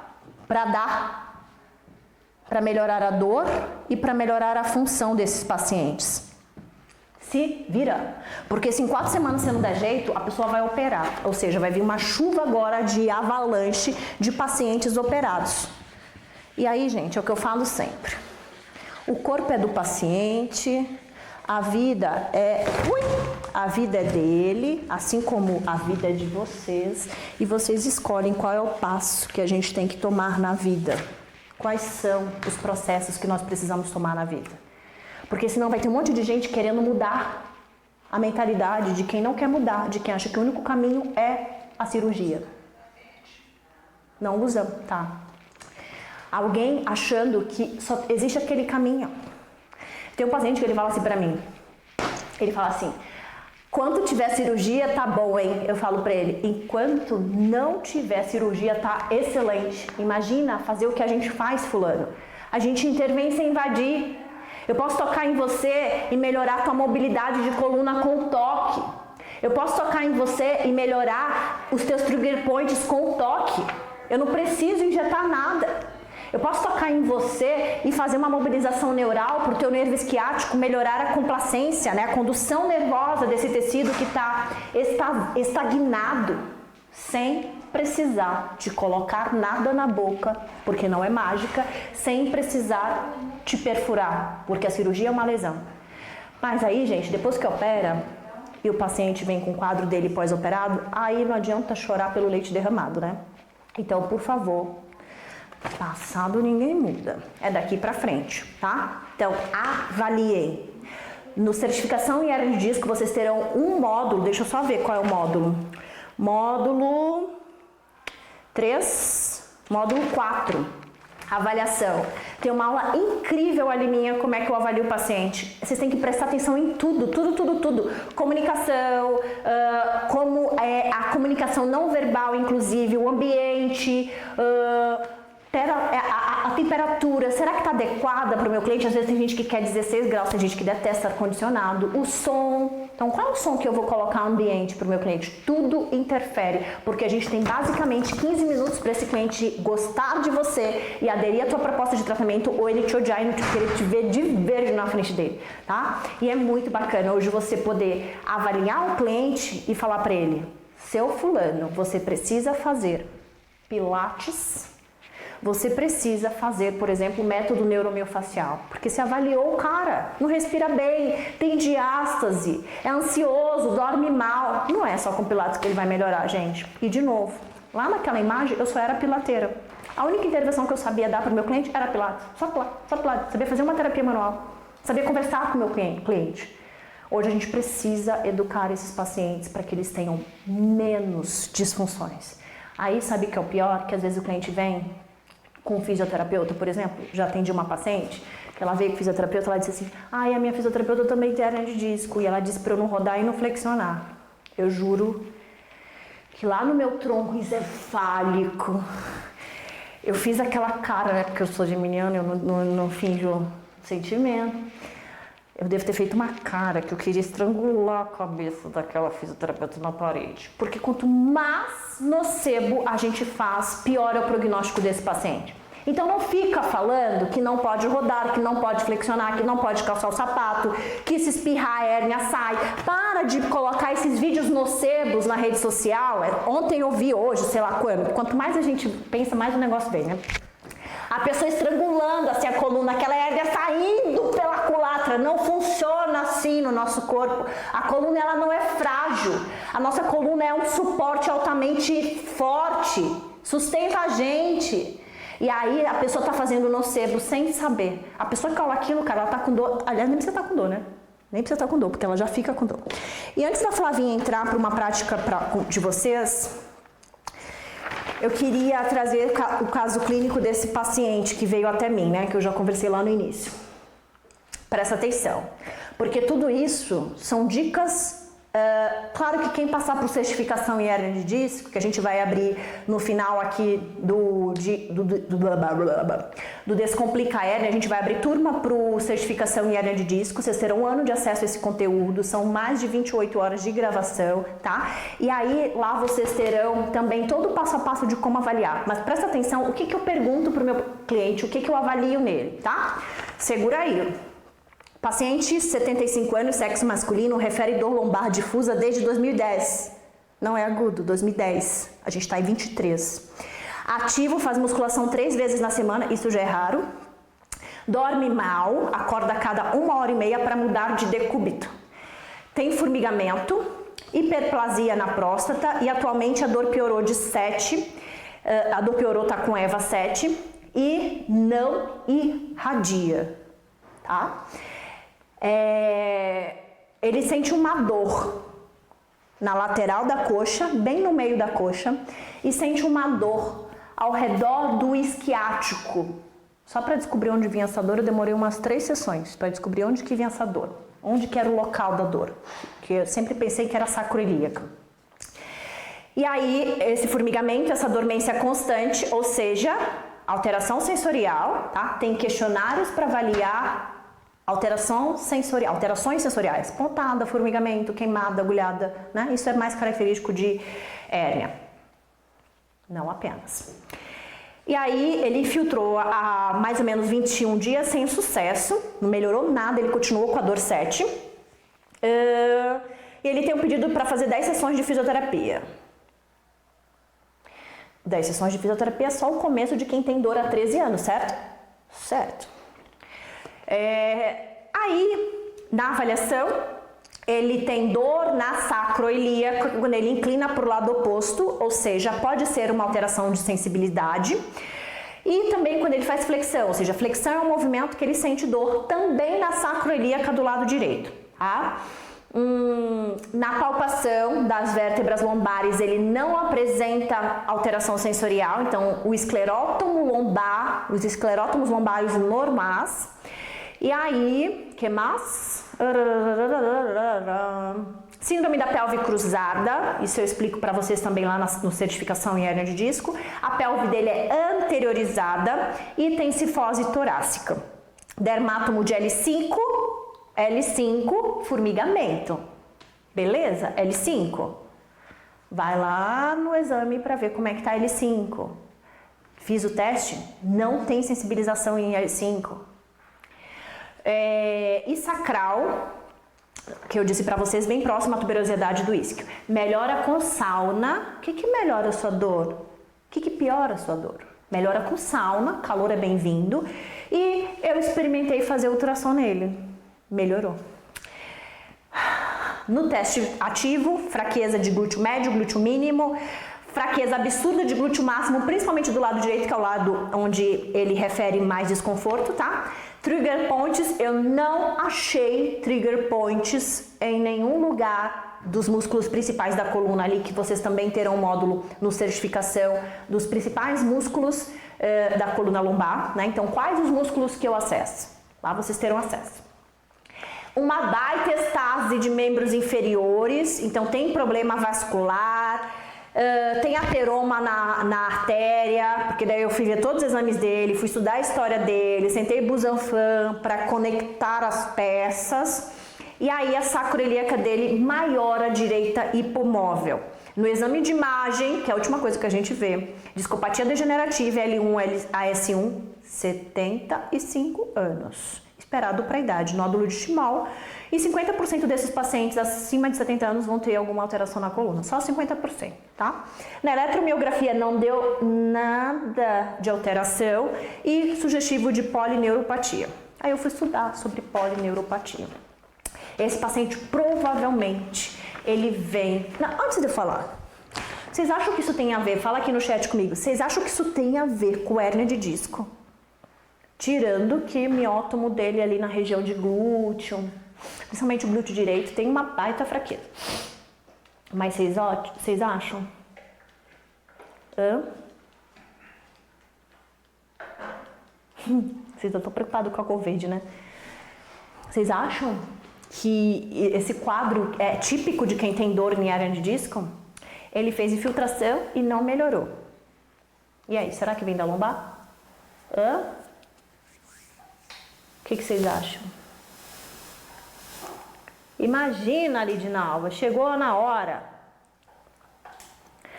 para melhorar a dor e para melhorar a função desses pacientes. Se vira, porque se em 4 semanas você não der jeito, a pessoa vai operar, ou seja, vai vir uma chuva agora de avalanche de pacientes operados. E aí, gente, é o que eu falo sempre, o corpo é do paciente, a vida é... A vida é dele, assim como a vida é de vocês, e vocês escolhem qual é o passo que a gente tem que tomar na vida. Quais são os processos que nós precisamos tomar na vida. Porque senão vai ter um monte de gente querendo mudar a mentalidade de quem não quer mudar, de quem acha que o único caminho é a cirurgia. Não usamos, tá? Alguém achando que só existe aquele caminho. Tem um paciente que ele fala assim pra mim, ele fala assim, quando tiver cirurgia tá bom, hein? Eu falo pra ele, enquanto não tiver cirurgia tá excelente. Imagina fazer o que a gente faz, fulano. A gente intervém sem invadir. Eu posso tocar em você e melhorar a tua mobilidade de coluna com o toque. Eu posso tocar em você e melhorar os teus trigger points com o toque. Eu não preciso injetar nada. Eu posso tocar em você e fazer uma mobilização neural para o teu nervo esquiático melhorar a complacência, né? A condução nervosa desse tecido que está estagnado, sem precisar de colocar nada na boca, porque não é mágica, sem precisar te perfurar, porque a cirurgia é uma lesão. Mas aí, gente, depois que opera e o paciente vem com o quadro dele pós-operado, aí não adianta chorar pelo leite derramado, né? Então, por favor, passado ninguém muda, é daqui pra frente, tá? Então, avaliem. No certificação em hernia de disco, vocês terão um módulo, deixa eu só ver qual é o módulo. Módulo 3, módulo 4, avaliação. Tem uma aula incrível ali minha, como é que eu avalio o paciente. Vocês têm que prestar atenção em tudo, tudo. Comunicação, como é a comunicação não verbal, inclusive, o ambiente, a temperatura, será que está adequada para o meu cliente? Às vezes tem gente que quer 16 graus, tem gente que detesta ar-condicionado. O som, então qual é o som que eu vou colocar no ambiente para o meu cliente? Tudo interfere, porque a gente tem basicamente 15 minutos para esse cliente gostar de você e aderir à tua proposta de tratamento, ou ele te odiar e não querer te ver de verde na frente dele, tá? E é muito bacana hoje você poder avaliar o cliente e falar para ele, seu fulano, você precisa fazer pilates. Você precisa fazer, por exemplo, o método neuromiofacial, porque você avaliou o cara, não respira bem, tem diástase, é ansioso, dorme mal. Não é só com pilates que ele vai melhorar, gente. E de novo, lá naquela imagem eu só era pilateira. A única intervenção que eu sabia dar para o meu cliente era pilates, só pilates. Sabia fazer uma terapia manual, sabia conversar com o meu cliente. Hoje a gente precisa educar esses pacientes para que eles tenham menos disfunções. Aí sabe o que é o pior? Que às vezes o cliente vem com um fisioterapeuta, por exemplo, já atendi uma paciente, que ela veio com fisioterapeuta, ela disse assim, a minha fisioterapeuta também tem hernia de disco, e ela disse para eu não rodar e não flexionar. Eu juro que lá no meu tronco encefálico, eu fiz aquela cara, né, porque eu sou geminiana, eu não finjo sentimento. Eu devo ter feito uma cara que eu queria estrangular a cabeça daquela fisioterapeuta na parede. Porque quanto mais nocebo a gente faz, pior é o prognóstico desse paciente. Então não fica falando que não pode rodar, que não pode flexionar, que não pode calçar o sapato, que se espirrar a hérnia sai. Para de colocar esses vídeos nocebos na rede social. Ontem eu vi, hoje, sei lá quando. Quanto mais a gente pensa, mais o negócio vem, né? A pessoa estrangulando assim a coluna, aquela hérnia saindo pela culatra. Não funciona assim no nosso corpo. A coluna ela não é frágil. A nossa coluna é um suporte altamente forte. Sustenta a gente. E aí a pessoa tá fazendo nocebo sem saber. A pessoa que cola aquilo, cara, ela tá com dor. Aliás, nem precisa estar com dor, né? Nem precisa estar com dor, porque ela já fica com dor. E antes da Flavinha entrar para uma prática de vocês, eu queria trazer o caso clínico desse paciente que veio até mim, né? Que eu já conversei lá no início. Presta atenção, porque tudo isso são dicas. Claro que quem passar por certificação em hernia de disco, que a gente vai abrir no final aqui do Descomplica a Hérnia, a gente vai abrir turma para certificação em hernia de disco, vocês terão um ano de acesso a esse conteúdo, são mais de 28 horas de gravação, tá? E aí lá vocês terão também todo o passo a passo de como avaliar, mas presta atenção, o que eu pergunto para o meu cliente, o que eu avalio nele, tá? Segura aí. Paciente, 75 anos, sexo masculino, refere dor lombar difusa desde 2010. Não é agudo, 2010. A gente está em 23. Ativo, faz musculação 3 vezes na semana, isso já é raro. Dorme mal, acorda a cada 1h30 para mudar de decúbito. tem formigamento, hiperplasia na próstata e atualmente a dor piorou de 7, a dor piorou, tá com EVA 7 e não irradia, tá? Ele sente uma dor na lateral da coxa, bem no meio da coxa, e sente uma dor ao redor do isquiático. Só para descobrir onde vinha essa dor, eu demorei umas 3 sessões para descobrir onde que vinha essa dor, onde que era o local da dor, que eu sempre pensei que era sacroiliaca. E aí, esse formigamento, essa dormência constante, ou seja, alteração sensorial, tá? Tem questionários para avaliar alterações sensoriais, pontada, formigamento, queimada, agulhada, né? Isso é mais característico de hérnia, não apenas. E aí ele infiltrou há mais ou menos 21 dias sem sucesso, não melhorou nada, ele continuou com a dor 7. E ele tem um pedido para fazer 10 sessões de fisioterapia. 10 sessões de fisioterapia é só o começo de quem tem dor há 13 anos, certo? Certo. Aí, na avaliação, ele tem dor na sacroiliaca quando ele inclina para o lado oposto, ou seja, pode ser uma alteração de sensibilidade. E também quando ele faz flexão, ou seja, flexão é um movimento que ele sente dor também na sacroiliaca do lado direito, tá? Na palpação das vértebras lombares ele não apresenta alteração sensorial, então o esclerótomo lombar, os esclerótomos lombares normais. E aí, que mais? Síndrome da pelve cruzada, isso eu explico para vocês também lá no certificação em hérnia de disco. A pelve dele é anteriorizada e tem cifose torácica. Dermátomo de L5, formigamento. Beleza? L5. Vai lá no exame para ver como é que tá L5. Fiz o teste, não tem sensibilização em L5. E sacral, que eu disse para vocês, bem próximo à tuberosidade do isquio. Melhora com sauna. O que melhora a sua dor? O que piora a sua dor? Melhora com sauna, calor é bem-vindo. E eu experimentei fazer ultrassom nele. Melhorou. No teste ativo, fraqueza de glúteo médio, glúteo mínimo, fraqueza absurda de glúteo máximo, principalmente do lado direito, que é o lado onde ele refere mais desconforto, tá? Trigger points, eu não achei trigger points em nenhum lugar dos músculos principais da coluna ali, que vocês também terão um módulo no certificação dos principais músculos da coluna lombar, né? Então, quais os músculos que eu acesso? Lá vocês terão acesso. Uma baita estase de membros inferiores, então tem problema vascular, tem ateroma na artéria, porque daí eu fui ver todos os exames dele, fui estudar a história dele, sentei Busanfan para conectar as peças, e aí a sacroiliaca dele maior à direita hipomóvel. No exame de imagem, que é a última coisa que a gente vê, discopatia degenerativa L1 AS1, 75 anos. Esperado para a idade, nódulo de Chimal, e 50% desses pacientes acima de 70 anos vão ter alguma alteração na coluna, só 50%, tá? Na eletromiografia não deu nada de alteração e sugestivo de polineuropatia. Aí eu fui estudar sobre polineuropatia. Esse paciente provavelmente ele vem... Não, antes de eu falar, vocês acham que isso tem a ver? Fala aqui no chat comigo. Vocês acham que isso tem a ver com hérnia de disco? Tirando que o miótomo dele ali na região de glúteo, principalmente o glúteo direito, tem uma baita fraqueza. Mas vocês acham? Vocês estão preocupados com a cor verde, né? Vocês acham que esse quadro é típico de quem tem dor em hérnia de disco? Ele fez infiltração e não melhorou. E aí, será que vem da lombar? O que vocês acham? Imagina, Lidinalva, chegou na hora.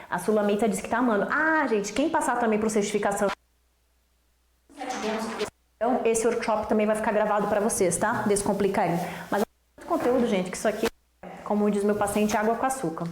A Sulamita disse que tá amando. Ah, gente, quem passar também por certificação, esse workshop também vai ficar gravado para vocês, tá? Descomplicar ele. Mas é muito conteúdo, gente, que isso aqui, como diz meu paciente, água com açúcar.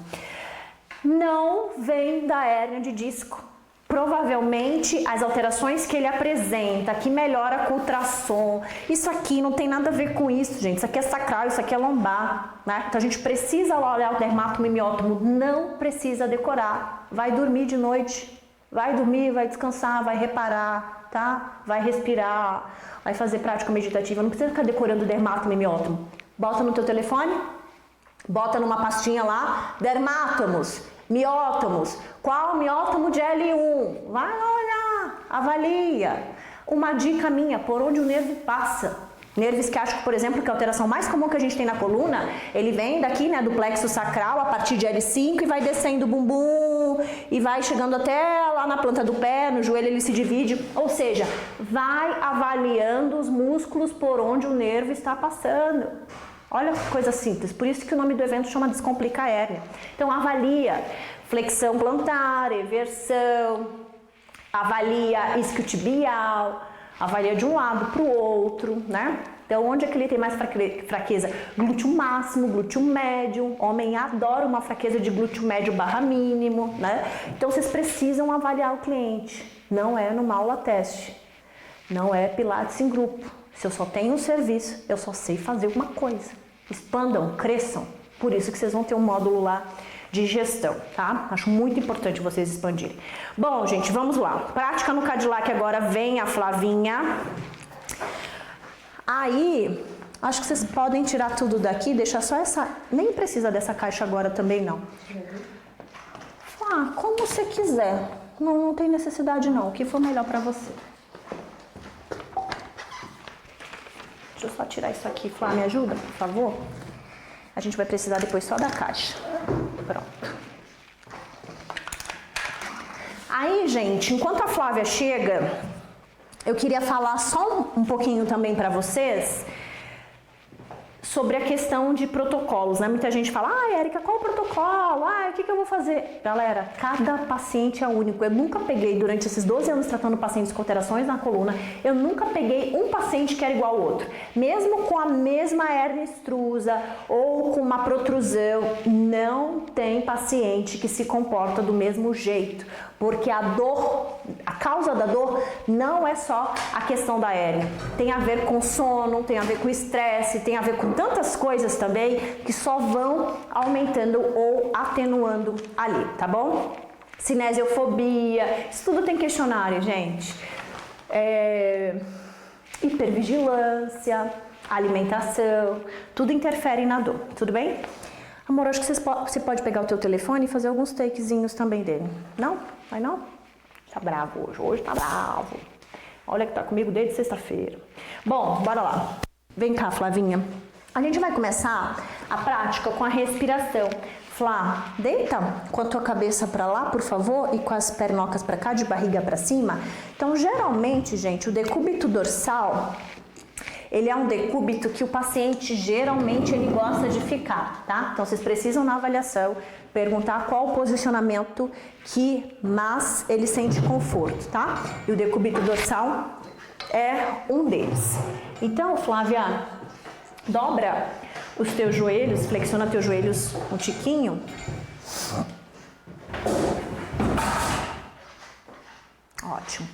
Não vem da hérnia de disco. Provavelmente as alterações que ele apresenta, que melhora com ultrassom, isso aqui não tem nada a ver com isso, gente. Isso aqui é sacral, isso aqui é lombar, né? Então a gente precisa lá olhar o dermátomo e miótomo, não precisa decorar. Vai dormir de noite, vai dormir, vai descansar, vai reparar, tá? Vai respirar, vai fazer prática meditativa, não precisa ficar decorando dermátomo e miótomo. Bota no teu telefone, bota numa pastinha lá, dermátomos, miótomos, qual miótomo de L1? Vai lá olhar, avalia. Uma dica minha, por onde o nervo passa. Nervo isquiático, por exemplo, que é a alteração mais comum que a gente tem na coluna, ele vem daqui, né, do plexo sacral, a partir de L5 e vai descendo o bumbum e vai chegando até lá na planta do pé, no joelho ele se divide, ou seja, vai avaliando os músculos por onde o nervo está passando. Olha que coisa simples, por isso que o nome do evento chama Descomplica a Hérnia. Então avalia flexão plantar, eversão, avalia isquiotibial, avalia de um lado para o outro, né? Então onde é que ele tem mais fraqueza? Glúteo máximo, glúteo médio, homem adora uma fraqueza de glúteo médio barra mínimo, né? Então vocês precisam avaliar o cliente, não é numa aula teste, não é pilates em grupo. Se eu só tenho um serviço, eu só sei fazer uma coisa. Expandam, cresçam. Por isso que vocês vão ter um módulo lá de gestão, tá? Acho muito importante vocês expandirem. Bom, gente, vamos lá. Prática no Cadillac agora, vem a Flavinha. Aí, acho que vocês podem tirar tudo daqui, deixar só essa... Nem precisa dessa caixa agora também, não. Ah, como você quiser. Não tem necessidade, não. O que for melhor pra você. Deixa eu só tirar isso aqui. Flá, me ajuda, por favor? A gente vai precisar depois só da caixa. Pronto. Aí, gente, enquanto a Flávia chega, eu queria falar só um pouquinho também para vocês sobre a questão de protocolos, né? Muita gente fala, Érica, qual o protocolo? O que eu vou fazer? Galera, cada paciente é único. Eu nunca peguei, durante esses 12 anos tratando pacientes com alterações na coluna, eu nunca peguei um paciente que era igual ao outro. Mesmo com a mesma hérnia extrusa ou com uma protrusão, não tem paciente que se comporta do mesmo jeito. Porque a dor, a causa da dor não é só a questão da hérnia. Tem a ver com sono, tem a ver com estresse, tem a ver com tantas coisas também que só vão aumentando ou atenuando ali, tá bom? Cinesiofobia, isso tudo tem questionário, gente. Hipervigilância, alimentação, tudo interfere na dor, tudo bem? Amor, acho que você pode pegar o teu telefone e fazer alguns takezinhos também dele. Não? Vai não? Tá bravo hoje tá bravo. Olha que tá comigo desde sexta-feira. Bom, bora lá. Vem cá, Flavinha. A gente vai começar a prática com a respiração. Flá, deita com a tua cabeça para lá, por favor, e com as pernocas para cá, de barriga para cima. Então, geralmente, gente, o decúbito dorsal, ele é um decúbito que o paciente geralmente ele gosta de ficar, tá? Então vocês precisam na avaliação perguntar qual o posicionamento que mais ele sente conforto, tá? E o decúbito dorsal é um deles. Então, Flávia, dobra os teus joelhos, flexiona teus joelhos um tiquinho. Ótimo.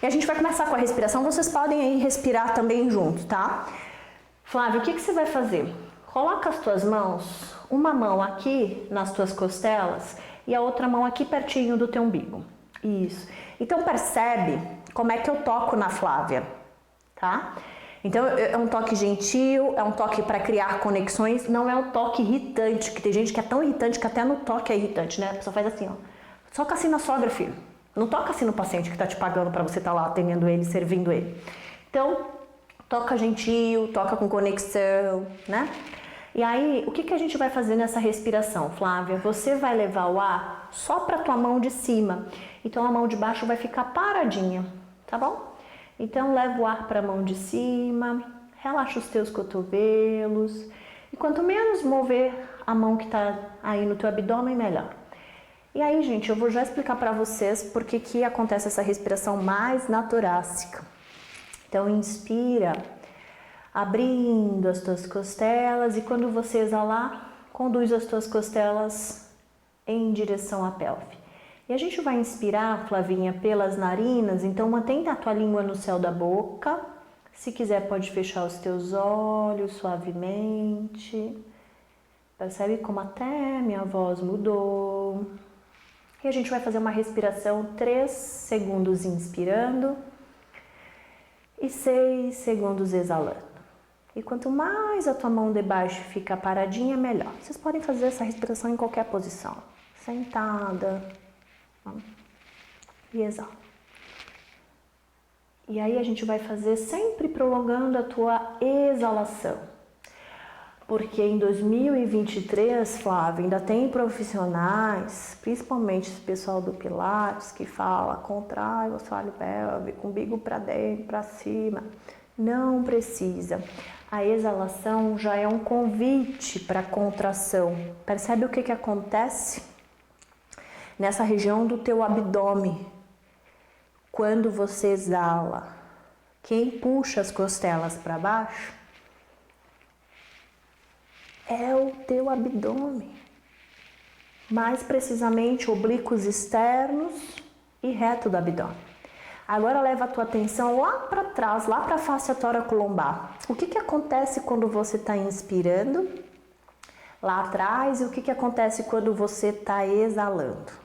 E a gente vai começar com a respiração, vocês podem aí respirar também junto, tá? Flávio, o que você vai fazer? Coloca as tuas mãos, uma mão aqui nas tuas costelas e a outra mão aqui pertinho do teu umbigo. Isso. Então percebe como é que eu toco na Flávia, tá? Então é um toque gentil, é um toque para criar conexões, não é um toque irritante, que tem gente que é tão irritante que até no toque é irritante, né? A pessoa faz assim, ó. Toca assim na sogra, filho. Não toca assim no paciente que está te pagando para você estar lá atendendo ele, servindo ele. Então, toca gentil, toca com conexão, né? E aí, o que a gente vai fazer nessa respiração, Flávia? Você vai levar o ar só para a tua mão de cima. Então, a mão de baixo vai ficar paradinha, tá bom? Então, leva o ar para a mão de cima, relaxa os teus cotovelos. E quanto menos mover a mão que está aí no teu abdômen, melhor. E aí, gente, eu vou já explicar para vocês por que acontece essa respiração mais na torácica. Então, inspira, abrindo as tuas costelas e quando você exalar, conduz as tuas costelas em direção à pelve. E a gente vai inspirar, Flavinha, pelas narinas, então mantém a tua língua no céu da boca. Se quiser pode fechar os teus olhos suavemente. Percebe como até minha voz mudou. E a gente vai fazer uma respiração 3 segundos inspirando e 6 segundos exalando. E quanto mais a tua mão de baixo fica paradinha, melhor. Vocês podem fazer essa respiração em qualquer posição. Sentada. E exala. E aí a gente vai fazer sempre prolongando a tua exalação. Porque em 2023, Flávia, ainda tem profissionais, principalmente esse pessoal do Pilates, que fala contrai o assoalho pélvico, umbigo para dentro, para cima. Não precisa. A exalação já é um convite para a contração. Percebe o que acontece nessa região do teu abdômen? Quando você exala, quem puxa as costelas para baixo é o teu abdômen. Mais precisamente, oblíquos externos e reto do abdômen. Agora leva a tua atenção lá para trás, lá para a face tóraco-lombar. O que acontece quando você está inspirando lá atrás e o que acontece quando você está exalando?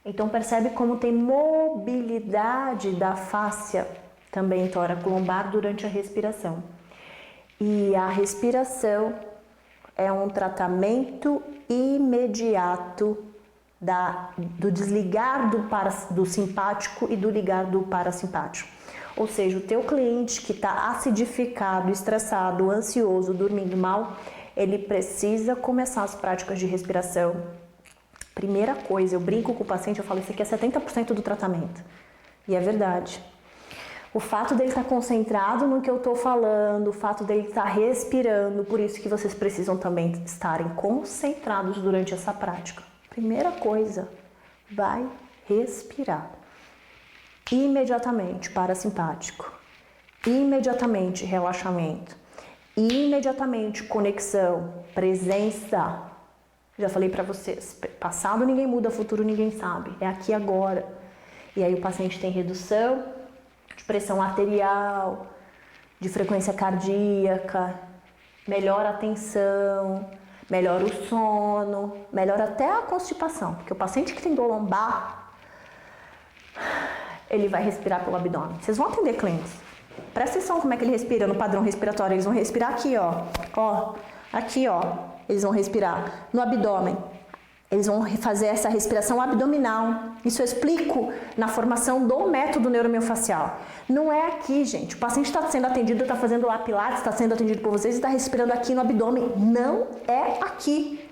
Então percebe como tem mobilidade da fáscia também tóraco-lombar durante a respiração. E a respiração é um tratamento imediato do desligar do simpático e do ligar do parasimpático. Ou seja, o teu cliente que está acidificado, estressado, ansioso, dormindo mal, ele precisa começar as práticas de respiração. Primeira coisa, eu brinco com o paciente, eu falo, isso aqui é 70% do tratamento. E é verdade. O fato dele estar concentrado no que eu estou falando, o fato dele estar respirando, por isso que vocês precisam também estarem concentrados durante essa prática. Primeira coisa, vai respirar. Imediatamente parasimpático, imediatamente relaxamento, imediatamente conexão, presença. Já falei para vocês, passado ninguém muda, futuro ninguém sabe, é aqui agora. E aí o paciente tem redução de pressão arterial, de frequência cardíaca, melhora a tensão, melhora o sono, melhora até a constipação, porque o paciente que tem dor lombar, ele vai respirar pelo abdômen. Vocês vão atender clientes. Presta atenção como é que ele respira no padrão respiratório. Eles vão respirar aqui, ó, aqui, ó. Eles vão respirar no abdômen. Eles vão fazer essa respiração abdominal. Isso eu explico na formação do método neuromiofacial. Não é aqui, gente. O paciente está sendo atendido, está fazendo lá pilates, está sendo atendido por vocês e está respirando aqui no abdômen. Não é aqui.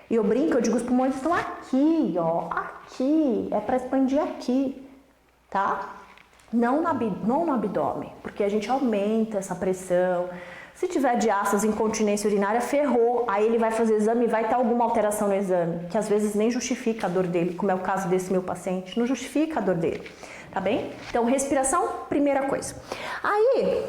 E eu brinco, eu digo, os pulmões estão aqui, ó. Aqui. É para expandir aqui, tá? Não no abdômen, porque a gente aumenta essa pressão. Se tiver diástase, incontinência urinária, ferrou. Aí ele vai fazer exame e vai ter alguma alteração no exame, que às vezes nem justifica a dor dele, como é o caso desse meu paciente, não justifica a dor dele, tá bem? Então, respiração, primeira coisa. Aí,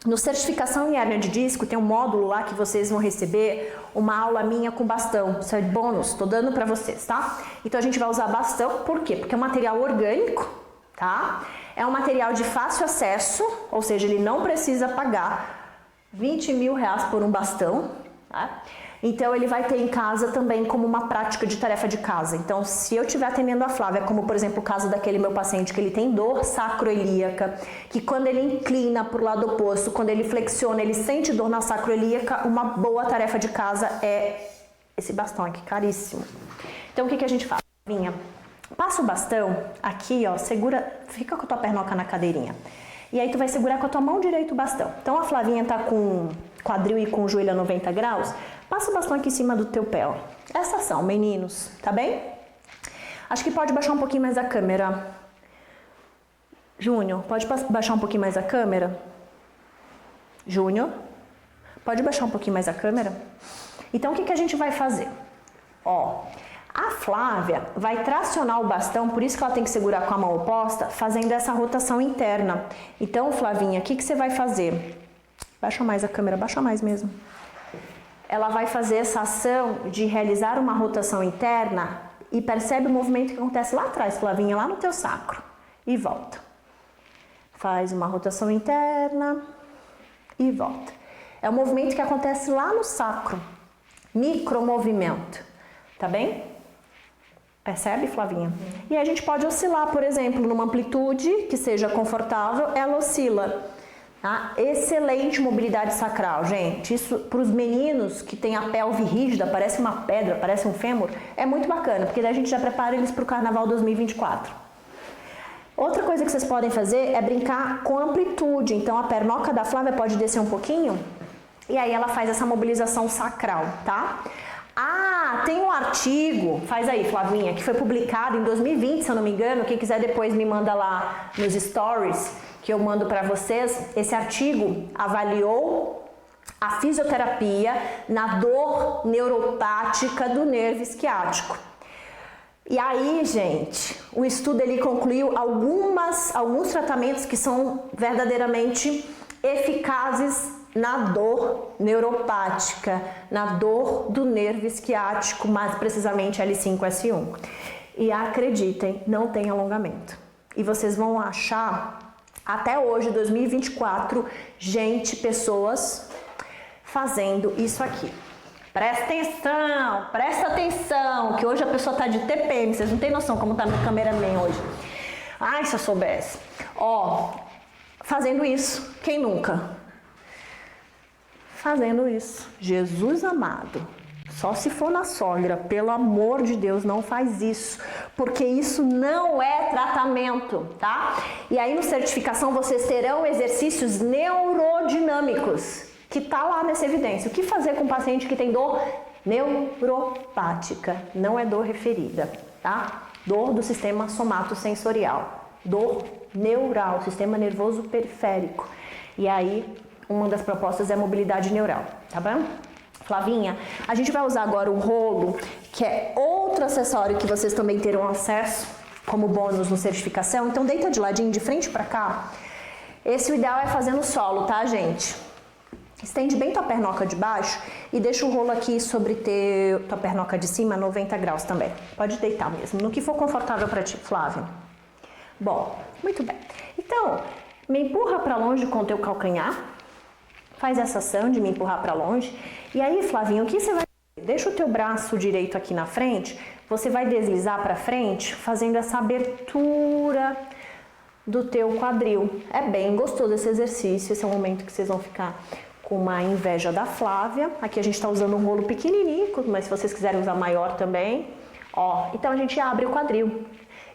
no certificação em hérnia de disco, tem um módulo lá que vocês vão receber uma aula minha com bastão. Isso é bônus, tô dando pra vocês, tá? Então, a gente vai usar bastão, por quê? Porque é um material orgânico, tá? É um material de fácil acesso, ou seja, ele não precisa pagar 20 mil reais por um bastão, tá? Então ele vai ter em casa também como uma prática de tarefa de casa. Então se eu estiver atendendo a Flávia, como por exemplo o caso daquele meu paciente que ele tem dor sacroiliaca, que quando ele inclina para o lado oposto, quando ele flexiona, ele sente dor na sacroiliaca, uma boa tarefa de casa é esse bastão aqui, caríssimo. Então o que a gente faz? Passa o bastão aqui, ó, segura, fica com a tua pernoca na cadeirinha. E aí tu vai segurar com a tua mão direita o bastão. Então a Flavinha tá com quadril e com o joelho a 90 graus, passa o bastão aqui em cima do teu pé, ó. Essa ação, meninos, tá bem? Acho que pode baixar um pouquinho mais a câmera. Júnior, pode baixar um pouquinho mais a câmera? Júnior, pode baixar um pouquinho mais a câmera? Então o que a gente vai fazer? Ó, a Flávia vai tracionar o bastão, por isso que ela tem que segurar com a mão oposta, fazendo essa rotação interna. Então, Flavinha, o que você vai fazer? Baixa mais a câmera, baixa mais mesmo. Ela vai fazer essa ação de realizar uma rotação interna e percebe o movimento que acontece lá atrás, Flavinha, lá no teu sacro. E volta. Faz uma rotação interna e volta. É um movimento que acontece lá no sacro. Micromovimento. Tá bem? Percebe, Flavinha? E aí a gente pode oscilar, por exemplo, numa amplitude que seja confortável, ela oscila. Tá? Excelente mobilidade sacral, gente. Isso para os meninos que têm a pelve rígida, parece uma pedra, parece um fêmur, é muito bacana, porque daí a gente já prepara eles para o Carnaval 2024. Outra coisa que vocês podem fazer é brincar com amplitude. Então a pernoca da Flávia pode descer um pouquinho e aí ela faz essa mobilização sacral, tá? Ah, tem um artigo, faz aí, Flavinha, que foi publicado em 2020, se eu não me engano. Quem quiser depois me manda lá nos stories, que eu mando para vocês. Esse artigo avaliou a fisioterapia na dor neuropática do nervo isquiático. E aí, gente, o estudo ele concluiu alguns tratamentos que são verdadeiramente eficazes na dor neuropática, na dor do nervo isquiático, mais precisamente L5-S1. E acreditem, não tem alongamento. E vocês vão achar, até hoje, 2024, pessoas fazendo isso aqui. Presta atenção, que hoje a pessoa tá de TPM, vocês não têm noção como tá meu cameraman hoje. Ai, se eu soubesse. Ó, fazendo isso, quem nunca? Fazendo isso. Jesus amado, só se for na sogra, pelo amor de Deus, não faz isso, porque isso não é tratamento, tá? E aí no certificação vocês terão exercícios neurodinâmicos, que tá lá nessa evidência. O que fazer com um paciente que tem dor neuropática, não é dor referida, tá? Dor do sistema somatosensorial, dor neural, sistema nervoso periférico. E aí uma das propostas é a mobilidade neural, tá bom? Flavinha, a gente vai usar agora o rolo, que é outro acessório que vocês também terão acesso como bônus no certificação. Então deita de ladinho, de frente pra cá. Esse o ideal é fazer no solo, tá, gente? Estende bem tua pernoca de baixo e deixa o rolo aqui sobre tua pernoca de cima, 90 graus também. Pode deitar mesmo, no que for confortável pra ti, Flávia. Bom, muito bem. Então, me empurra pra longe com o teu calcanhar. Faz essa ação de me empurrar para longe. E aí, Flavinho, o que você vai fazer? Deixa o teu braço direito aqui na frente. Você vai deslizar para frente, fazendo essa abertura do teu quadril. É bem gostoso esse exercício. Esse é o momento que vocês vão ficar com uma inveja da Flávia. Aqui a gente está usando um rolo pequenininho, mas se vocês quiserem usar maior também. Ó, então a gente abre o quadril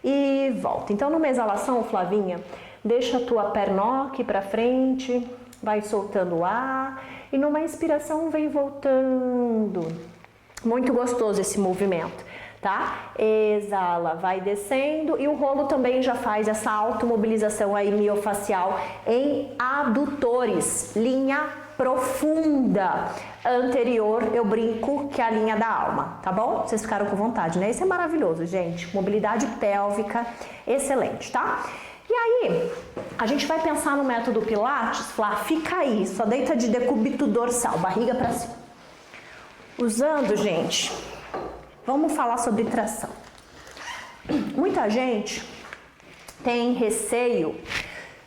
e volta. Então, numa exalação, Flavinha, deixa a tua pernoca para frente. Vai soltando o ar e numa inspiração vem voltando. Muito gostoso esse movimento, tá? Exala, vai descendo e o rolo também já faz essa automobilização aí miofacial em adutores, linha profunda anterior, eu brinco que é a linha da alma, tá bom? Vocês ficaram com vontade, né? Isso é maravilhoso, gente. Mobilidade pélvica, excelente, tá? E aí, a gente vai pensar no método Pilates, Flá, fica aí, só deita de decúbito dorsal, barriga pra cima. Usando, gente, vamos falar sobre tração. Muita gente tem receio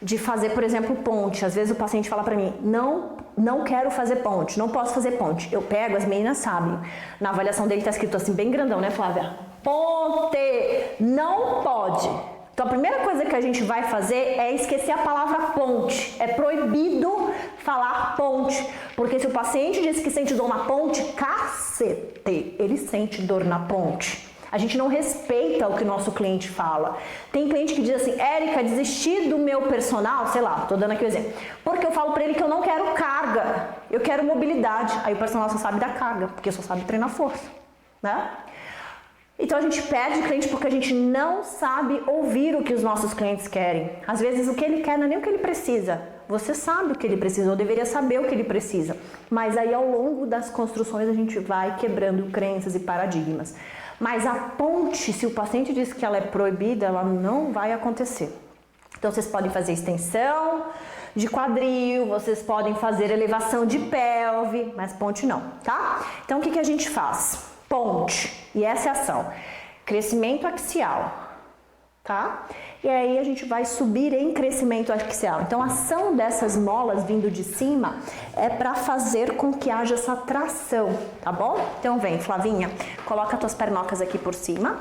de fazer, por exemplo, ponte. Às vezes o paciente fala pra mim, não quero fazer ponte, não posso fazer ponte. Eu pego, as meninas sabem, na avaliação dele tá escrito assim, bem grandão, né, Flávia? Ponte, não pode. Então a primeira coisa que a gente vai fazer é esquecer a palavra ponte. É proibido falar ponte, porque se o paciente diz que sente dor na ponte, cacete, ele sente dor na ponte. A gente não respeita o que o nosso cliente fala. Tem cliente que diz assim, Érica, desisti do meu personal, sei lá, tô dando aqui o exemplo, porque eu falo pra ele que eu não quero carga, eu quero mobilidade. Aí o personal só sabe dar carga, porque só sabe treinar força, né? Então a gente perde cliente porque a gente não sabe ouvir o que os nossos clientes querem. Às vezes o que ele quer não é nem o que ele precisa. Você sabe o que ele precisa, ou deveria saber o que ele precisa. Mas aí ao longo das construções a gente vai quebrando crenças e paradigmas. Mas a ponte, se o paciente diz que ela é proibida, ela não vai acontecer. Então vocês podem fazer extensão de quadril, vocês podem fazer elevação de pelve, mas ponte não, tá? Então o que a gente faz? Ponte, e essa é a ação. crescimento axial, tá? E aí a gente vai subir em crescimento axial. Então a ação dessas molas vindo de cima é para fazer com que haja essa tração, tá bom? Então vem, Flavinha, coloca as tuas pernocas aqui por cima.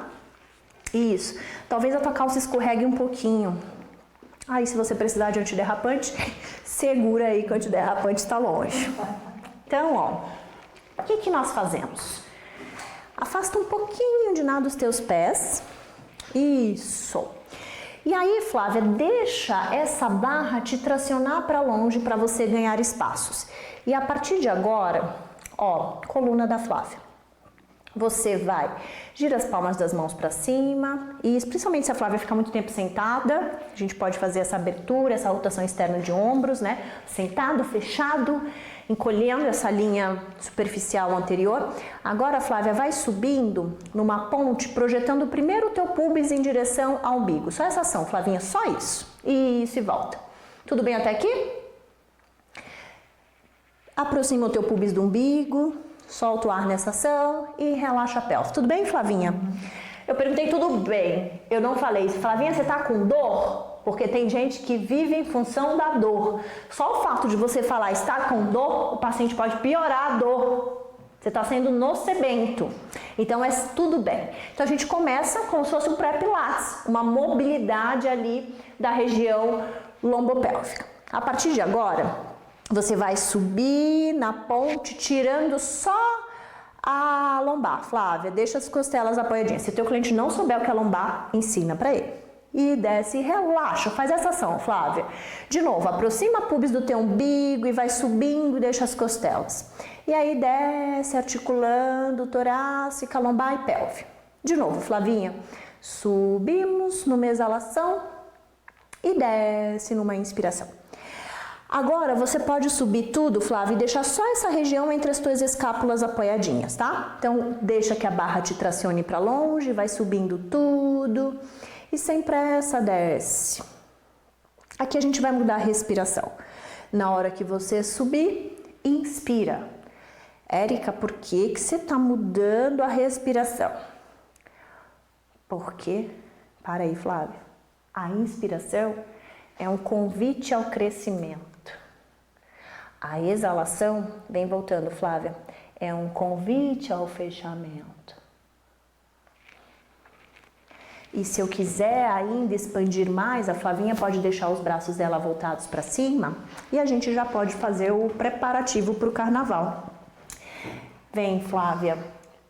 Isso. Talvez a tua calça escorregue um pouquinho. Aí se você precisar de antiderrapante, segura aí que o antiderrapante está longe. Então, ó, o que que nós fazemos? Afasta um pouquinho de nada os teus pés. Isso. E aí, Flávia, deixa essa barra te tracionar para longe para você ganhar espaços. E a partir de agora, ó, coluna da Flávia. Você vai, gira as palmas das mãos para cima, e principalmente se a Flávia ficar muito tempo sentada, a gente pode fazer essa abertura, essa rotação externa de ombros, né? Sentado, fechado, encolhendo essa linha superficial anterior. Agora, Flávia, vai subindo numa ponte, projetando primeiro o teu pubis em direção ao umbigo. Só essa ação, Flavinha, só isso. Isso e volta. Tudo bem até aqui? Aproxima o teu pubis do umbigo, solta o ar nessa ação e relaxa a pelve. Tudo bem, Flavinha? Eu perguntei tudo bem. Eu não falei, Flavinha, você tá com dor? Porque tem gente que vive em função da dor. Só o fato de você falar está com dor, o paciente pode piorar a dor. Você está sendo nocebento. Então é tudo bem. Então a gente começa como se fosse um pré-pilates, uma mobilidade ali da região lombopélvica. A partir de agora, você vai subir na ponte, tirando só a lombar. Flávia, deixa as costelas apoiadinhas. Se o teu cliente não souber o que é lombar, ensina para ele. E desce e relaxa, faz essa ação, Flávia. De novo, aproxima a pubis do teu umbigo e vai subindo e deixa as costelas. E aí desce articulando torácica, lombar e pelve. De novo, Flavinha, subimos numa exalação e desce numa inspiração. Agora você pode subir tudo, Flávia, e deixar só essa região entre as tuas escápulas apoiadinhas, tá? Então deixa que a barra te tracione para longe, vai subindo tudo. E sem pressa, desce. Aqui a gente vai mudar a respiração. Na hora que você subir, inspira. Érica, por que você está mudando a respiração? Porque, para aí, Flávia, a inspiração é um convite ao crescimento. A exalação, vem voltando, Flávia, é um convite ao fechamento. E se eu quiser ainda expandir mais, a Flavinha pode deixar os braços dela voltados para cima e a gente já pode fazer o preparativo para o carnaval. Vem, Flávia,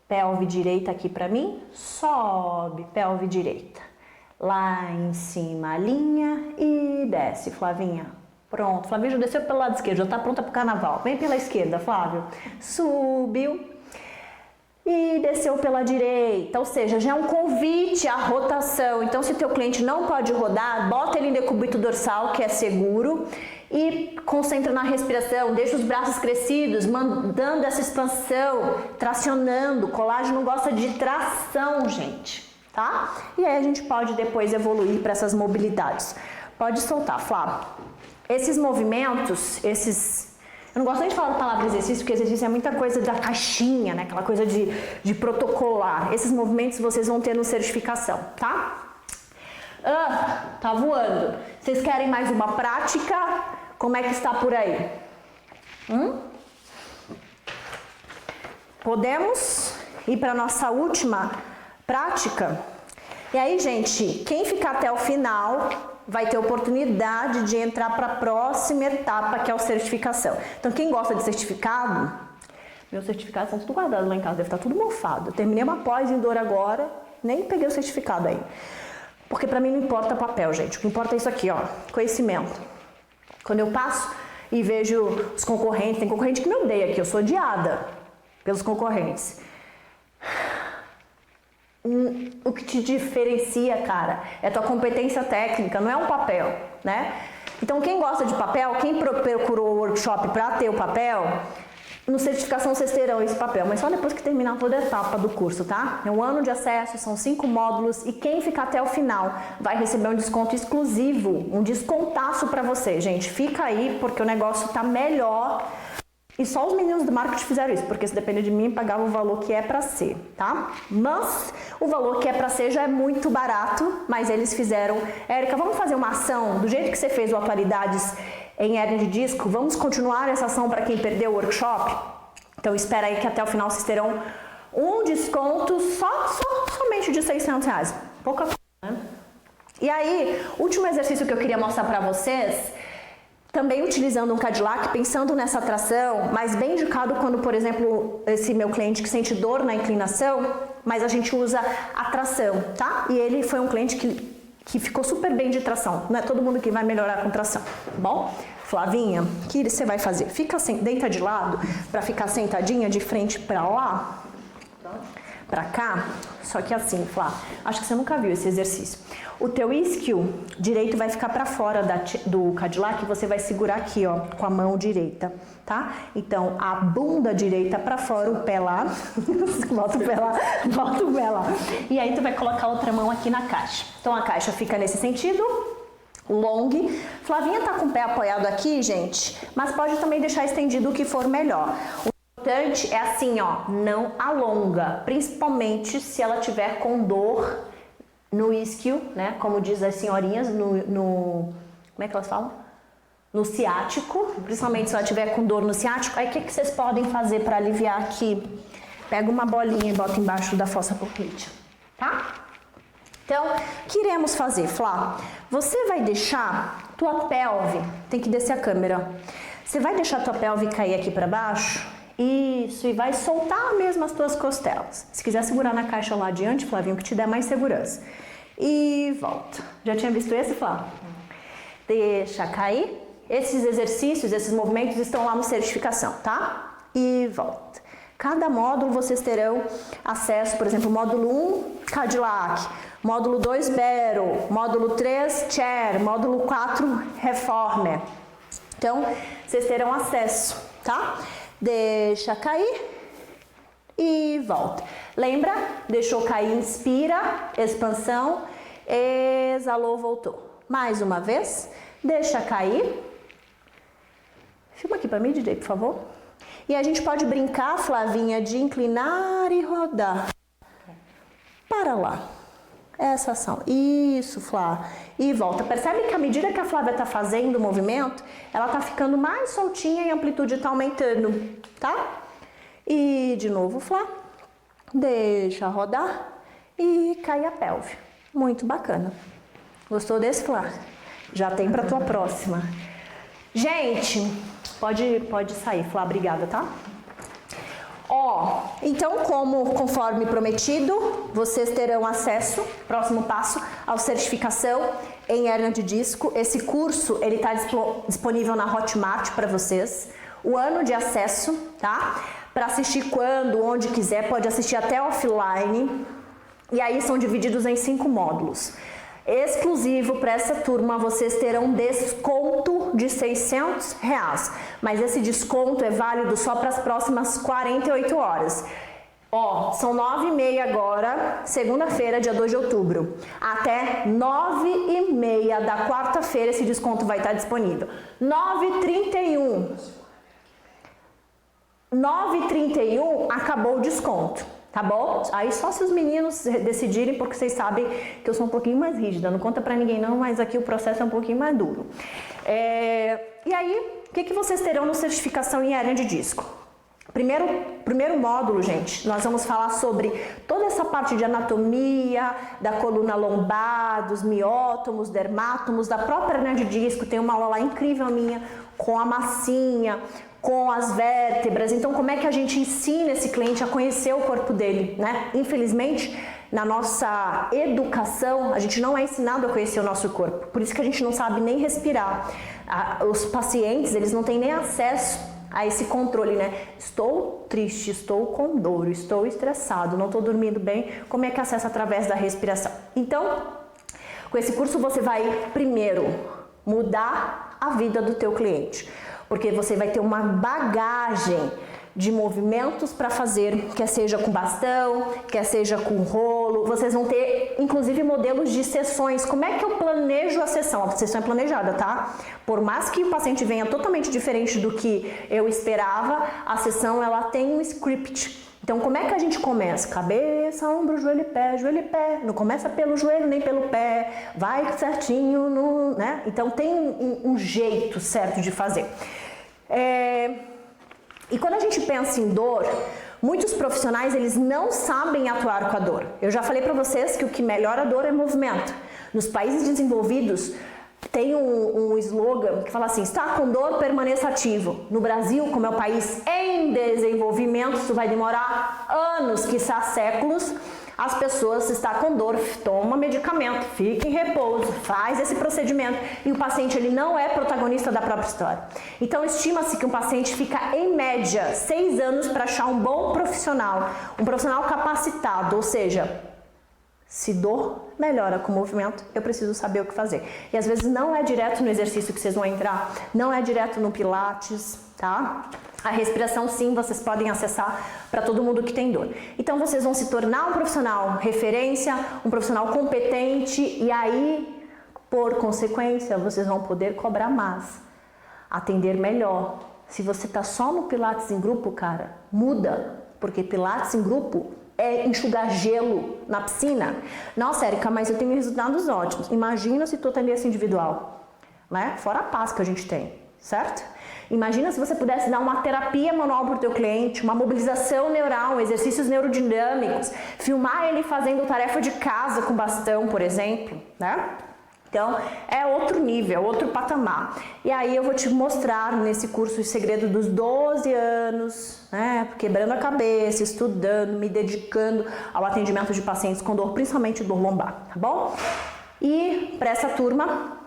pelve direita aqui para mim, sobe, pelve direita. Lá em cima a linha e desce, Flavinha. Pronto, Flavinha já desceu pelo lado esquerdo, já está pronta para o carnaval. Vem pela esquerda, Flávio. Subiu. E desceu pela direita, ou seja, já é um convite à rotação. Então, se o teu cliente não pode rodar, bota ele em decúbito dorsal, que é seguro, e concentra na respiração, deixa os braços crescidos, mandando essa expansão, tracionando. O colágeno gosta de tração, gente, tá? E aí a gente pode depois evoluir para essas mobilidades. Pode soltar, Flávio. Esses movimentos, eu não gosto nem de falar a palavra exercício, porque exercício é muita coisa da caixinha, né? Aquela coisa de protocolar. Esses movimentos vocês vão ter no certificação, tá? Tá voando. Vocês querem mais uma prática? Como é que está por aí? Podemos ir para a nossa última prática? E aí, gente, quem ficar até o final vai ter oportunidade de entrar para a próxima etapa, que é a certificação. Então, quem gosta de certificado, meus certificados estão tudo guardados lá em casa, deve estar tudo mofado. Eu terminei uma pós em dor agora, nem peguei o certificado aí. Porque para mim não importa papel, gente. O que importa é isso aqui, ó, conhecimento. Quando eu passo e vejo os concorrentes, tem concorrente que me odeia aqui, eu sou odiada pelos concorrentes. O que te diferencia, cara, é tua competência técnica, não é um papel, né? Então, quem gosta de papel, quem procurou o workshop para ter o papel, no certificação vocês terão esse papel, mas só depois que terminar toda a etapa do curso, tá? É um ano de acesso, são 5 módulos e quem ficar até o final vai receber um desconto exclusivo, um descontaço para você, gente. Fica aí porque o negócio tá melhor E só os meninos do marketing fizeram isso, porque se depender de mim, pagava o valor que é para ser, tá? Mas o valor que é para ser já é muito barato, mas eles fizeram, Érica, vamos fazer uma ação do jeito que você fez o Atualidades em hérnia de disco? Vamos continuar essa ação para quem perdeu o workshop? Então espera aí que até o final vocês terão um desconto somente de R$600. Pouca coisa, né? E aí, último exercício que eu queria mostrar para vocês, também utilizando um Cadillac, pensando nessa tração, mas bem indicado quando, por exemplo, esse meu cliente que sente dor na inclinação, mas a gente usa a tração, tá? E ele foi um cliente que ficou super bem de tração. Não é todo mundo que vai melhorar com tração, tá bom? Flavinha, o que você vai fazer? Deita de lado para ficar sentadinha de frente para lá, para cá. Só que assim, Flá, acho que você nunca viu esse exercício. O teu isquio direito vai ficar para fora do Cadillac e você vai segurar aqui, ó, com a mão direita, tá? Então, a bunda direita para fora, o pé lá, volta o pé lá, volta o pé lá. E aí tu vai colocar a outra mão aqui na caixa. Então, a caixa fica nesse sentido, long. Flavinha tá com o pé apoiado aqui, gente, mas pode também deixar estendido o que for melhor. O importante é assim, ó, não alonga, principalmente se ela tiver com dor no isquio, né, como diz as senhorinhas, como é que elas falam? No ciático, principalmente se ela tiver com dor no ciático. Aí o que vocês podem fazer para aliviar aqui? Pega uma bolinha e bota embaixo da fossa poplítea, tá? Então, o que iremos fazer, Flá? Você vai deixar tua pelve, tem que descer a câmera, você vai deixar tua pelve cair aqui para baixo, isso, e vai soltar mesmo as tuas costelas. Se quiser segurar na caixa lá adiante, Flavinho, que te der mais segurança. E volta. Já tinha visto esse, Flá? Deixa cair. Esses exercícios, esses movimentos estão lá no certificação, tá? E volta. Cada módulo vocês terão acesso, por exemplo, módulo 1, Cadillac, módulo 2, Barrel, módulo 3, Chair, módulo 4, Reformer. Então, vocês terão acesso, tá? Deixa cair e volta. Lembra? Deixou cair, inspira, expansão, exalou, voltou. Mais uma vez, deixa cair. Filma aqui para mim, DJ, por favor. E a gente pode brincar, Flavinha, de inclinar e rodar. Para lá. Essa ação. Isso, Flá. E volta. Percebe que à medida que a Flávia está fazendo o movimento, ela está ficando mais soltinha e a amplitude está aumentando, tá? E de novo, Flá. Deixa rodar e cai a pelve. Muito bacana. Gostou desse, Flá? Já tem para tua próxima. Gente, pode sair, Flá. Obrigada, tá? Ó, então, conforme prometido, vocês terão acesso, próximo passo, ao certificação em hérnia de disco. Esse curso, ele está disponível na Hotmart para vocês. O ano de acesso, tá? Para assistir quando, onde quiser, pode assistir até offline. E aí são divididos em 5 módulos. Exclusivo para essa turma, vocês terão desconto de R$600, mas esse desconto é válido só para as próximas 48 horas. Ó, são 9h30 agora, segunda-feira, dia 2 de outubro. Até 9h30 da quarta-feira esse desconto vai estar disponível. 9h31 acabou o desconto. Tá bom? Aí só se os meninos decidirem, porque vocês sabem que eu sou um pouquinho mais rígida. Não conta pra ninguém não, mas aqui o processo é um pouquinho mais duro. E aí, o que vocês terão no certificação em hérnia de disco? Primeiro módulo, gente, nós vamos falar sobre toda essa parte de anatomia, da coluna lombar, dos miótomos, dermátomos, da própria hérnia de disco. Tem uma aula lá incrível minha com a massinha, com as vértebras. Então, como é que a gente ensina esse cliente a conhecer o corpo dele, né? Infelizmente, na nossa educação, a gente não é ensinado a conhecer o nosso corpo. Por isso que a gente não sabe nem respirar. Os pacientes, eles não têm nem acesso a esse controle, né? Estou triste, estou com dor, estou estressado, não estou dormindo bem. Como é que acessa através da respiração? Então, com esse curso você vai primeiro mudar a vida do teu cliente, porque você vai ter uma bagagem de movimentos para fazer, quer seja com bastão, quer seja com rolo. Vocês vão ter, inclusive, modelos de sessões. Como é que eu planejo a sessão? A sessão é planejada, tá? Por mais que o paciente venha totalmente diferente do que eu esperava, a sessão ela tem um script. Então, como é que a gente começa? Cabeça, ombro, joelho e pé, joelho e pé. Não começa pelo joelho nem pelo pé, vai certinho, né? Então, tem um jeito certo de fazer. E quando a gente pensa em dor, muitos profissionais eles não sabem atuar com a dor. Eu já falei para vocês que o que melhora a dor é movimento. Nos países desenvolvidos tem um slogan que fala assim: está com dor, permaneça ativo. No Brasil, como é um país em desenvolvimento, isso vai demorar anos, quiçá séculos. As pessoas, se está com dor, toma medicamento, fica em repouso, faz esse procedimento e o paciente ele não é protagonista da própria história. Então estima-se que um paciente fica em média 6 anos para achar um bom profissional, um profissional capacitado, ou seja, se dor melhora com o movimento, eu preciso saber o que fazer. E às vezes não é direto no exercício que vocês vão entrar, não é direto no Pilates, tá? A respiração, sim, vocês podem acessar para todo mundo que tem dor. Então, vocês vão se tornar um profissional referência, um profissional competente e aí, por consequência, vocês vão poder cobrar mais, atender melhor. Se você está só no Pilates em grupo, cara, muda, porque Pilates em grupo é enxugar gelo na piscina. Nossa, Érica, mas eu tenho resultados ótimos. Imagina se tu atendesse individual, né? Fora a paz que a gente tem, certo? Imagina se você pudesse dar uma terapia manual para o teu cliente, uma mobilização neural, exercícios neurodinâmicos, filmar ele fazendo tarefa de casa com bastão, por exemplo, né? Então, é outro nível, outro patamar. E aí eu vou te mostrar nesse curso o segredo dos 12 anos, né? Quebrando a cabeça, estudando, me dedicando ao atendimento de pacientes com dor, principalmente dor lombar, tá bom? E para essa turma,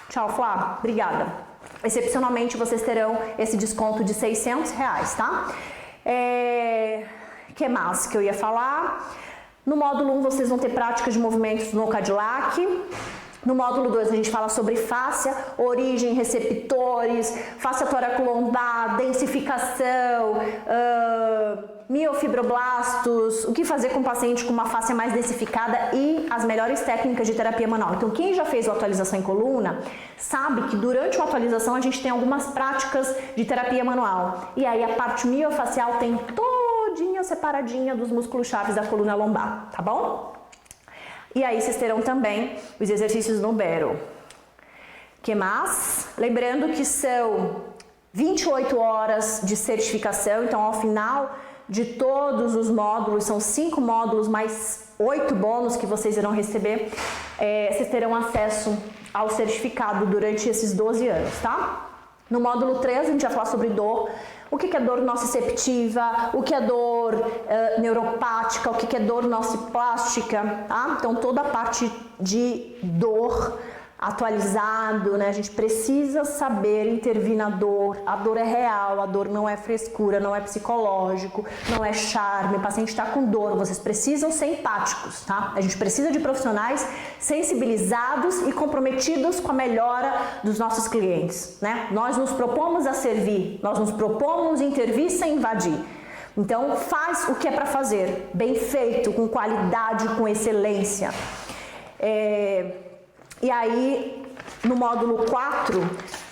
tchau, Flá, obrigada. Excepcionalmente, vocês terão esse desconto de R$600, tá? Que mais que eu ia falar? No módulo 1, vocês vão ter prática de movimentos no Cadillac. No módulo 2, a gente fala sobre fáscia, origem, receptores, fáscia toracolombar, densificação, miofibroblastos, o que fazer com o paciente com uma fáscia mais densificada e as melhores técnicas de terapia manual. Então, quem já fez a atualização em coluna, sabe que durante a atualização a gente tem algumas práticas de terapia manual. E aí a parte miofacial tem todinha separadinha dos músculos chaves da coluna lombar, tá bom? E aí vocês terão também os exercícios no Battle. Que mais? Lembrando que são 28 horas de certificação, então ao final de todos os módulos, são 5 módulos mais 8 bônus que vocês irão receber, vocês terão acesso ao certificado durante esses 12 anos, tá? No módulo 3 a gente vai falar sobre dor, o que é dor nociceptiva, o que é dor neuropática, o que é dor nociplástica, tá? Então toda a parte de dor atualizado, né? A gente precisa saber intervir na dor, a dor é real, a dor não é frescura, não é psicológico, não é charme, o paciente está com dor, vocês precisam ser empáticos, tá? A gente precisa de profissionais sensibilizados e comprometidos com a melhora dos nossos clientes, né? Nós nos propomos a servir, nós nos propomos a intervir sem invadir. Então faz o que é para fazer, bem feito, com qualidade, com excelência. E aí, no módulo 4,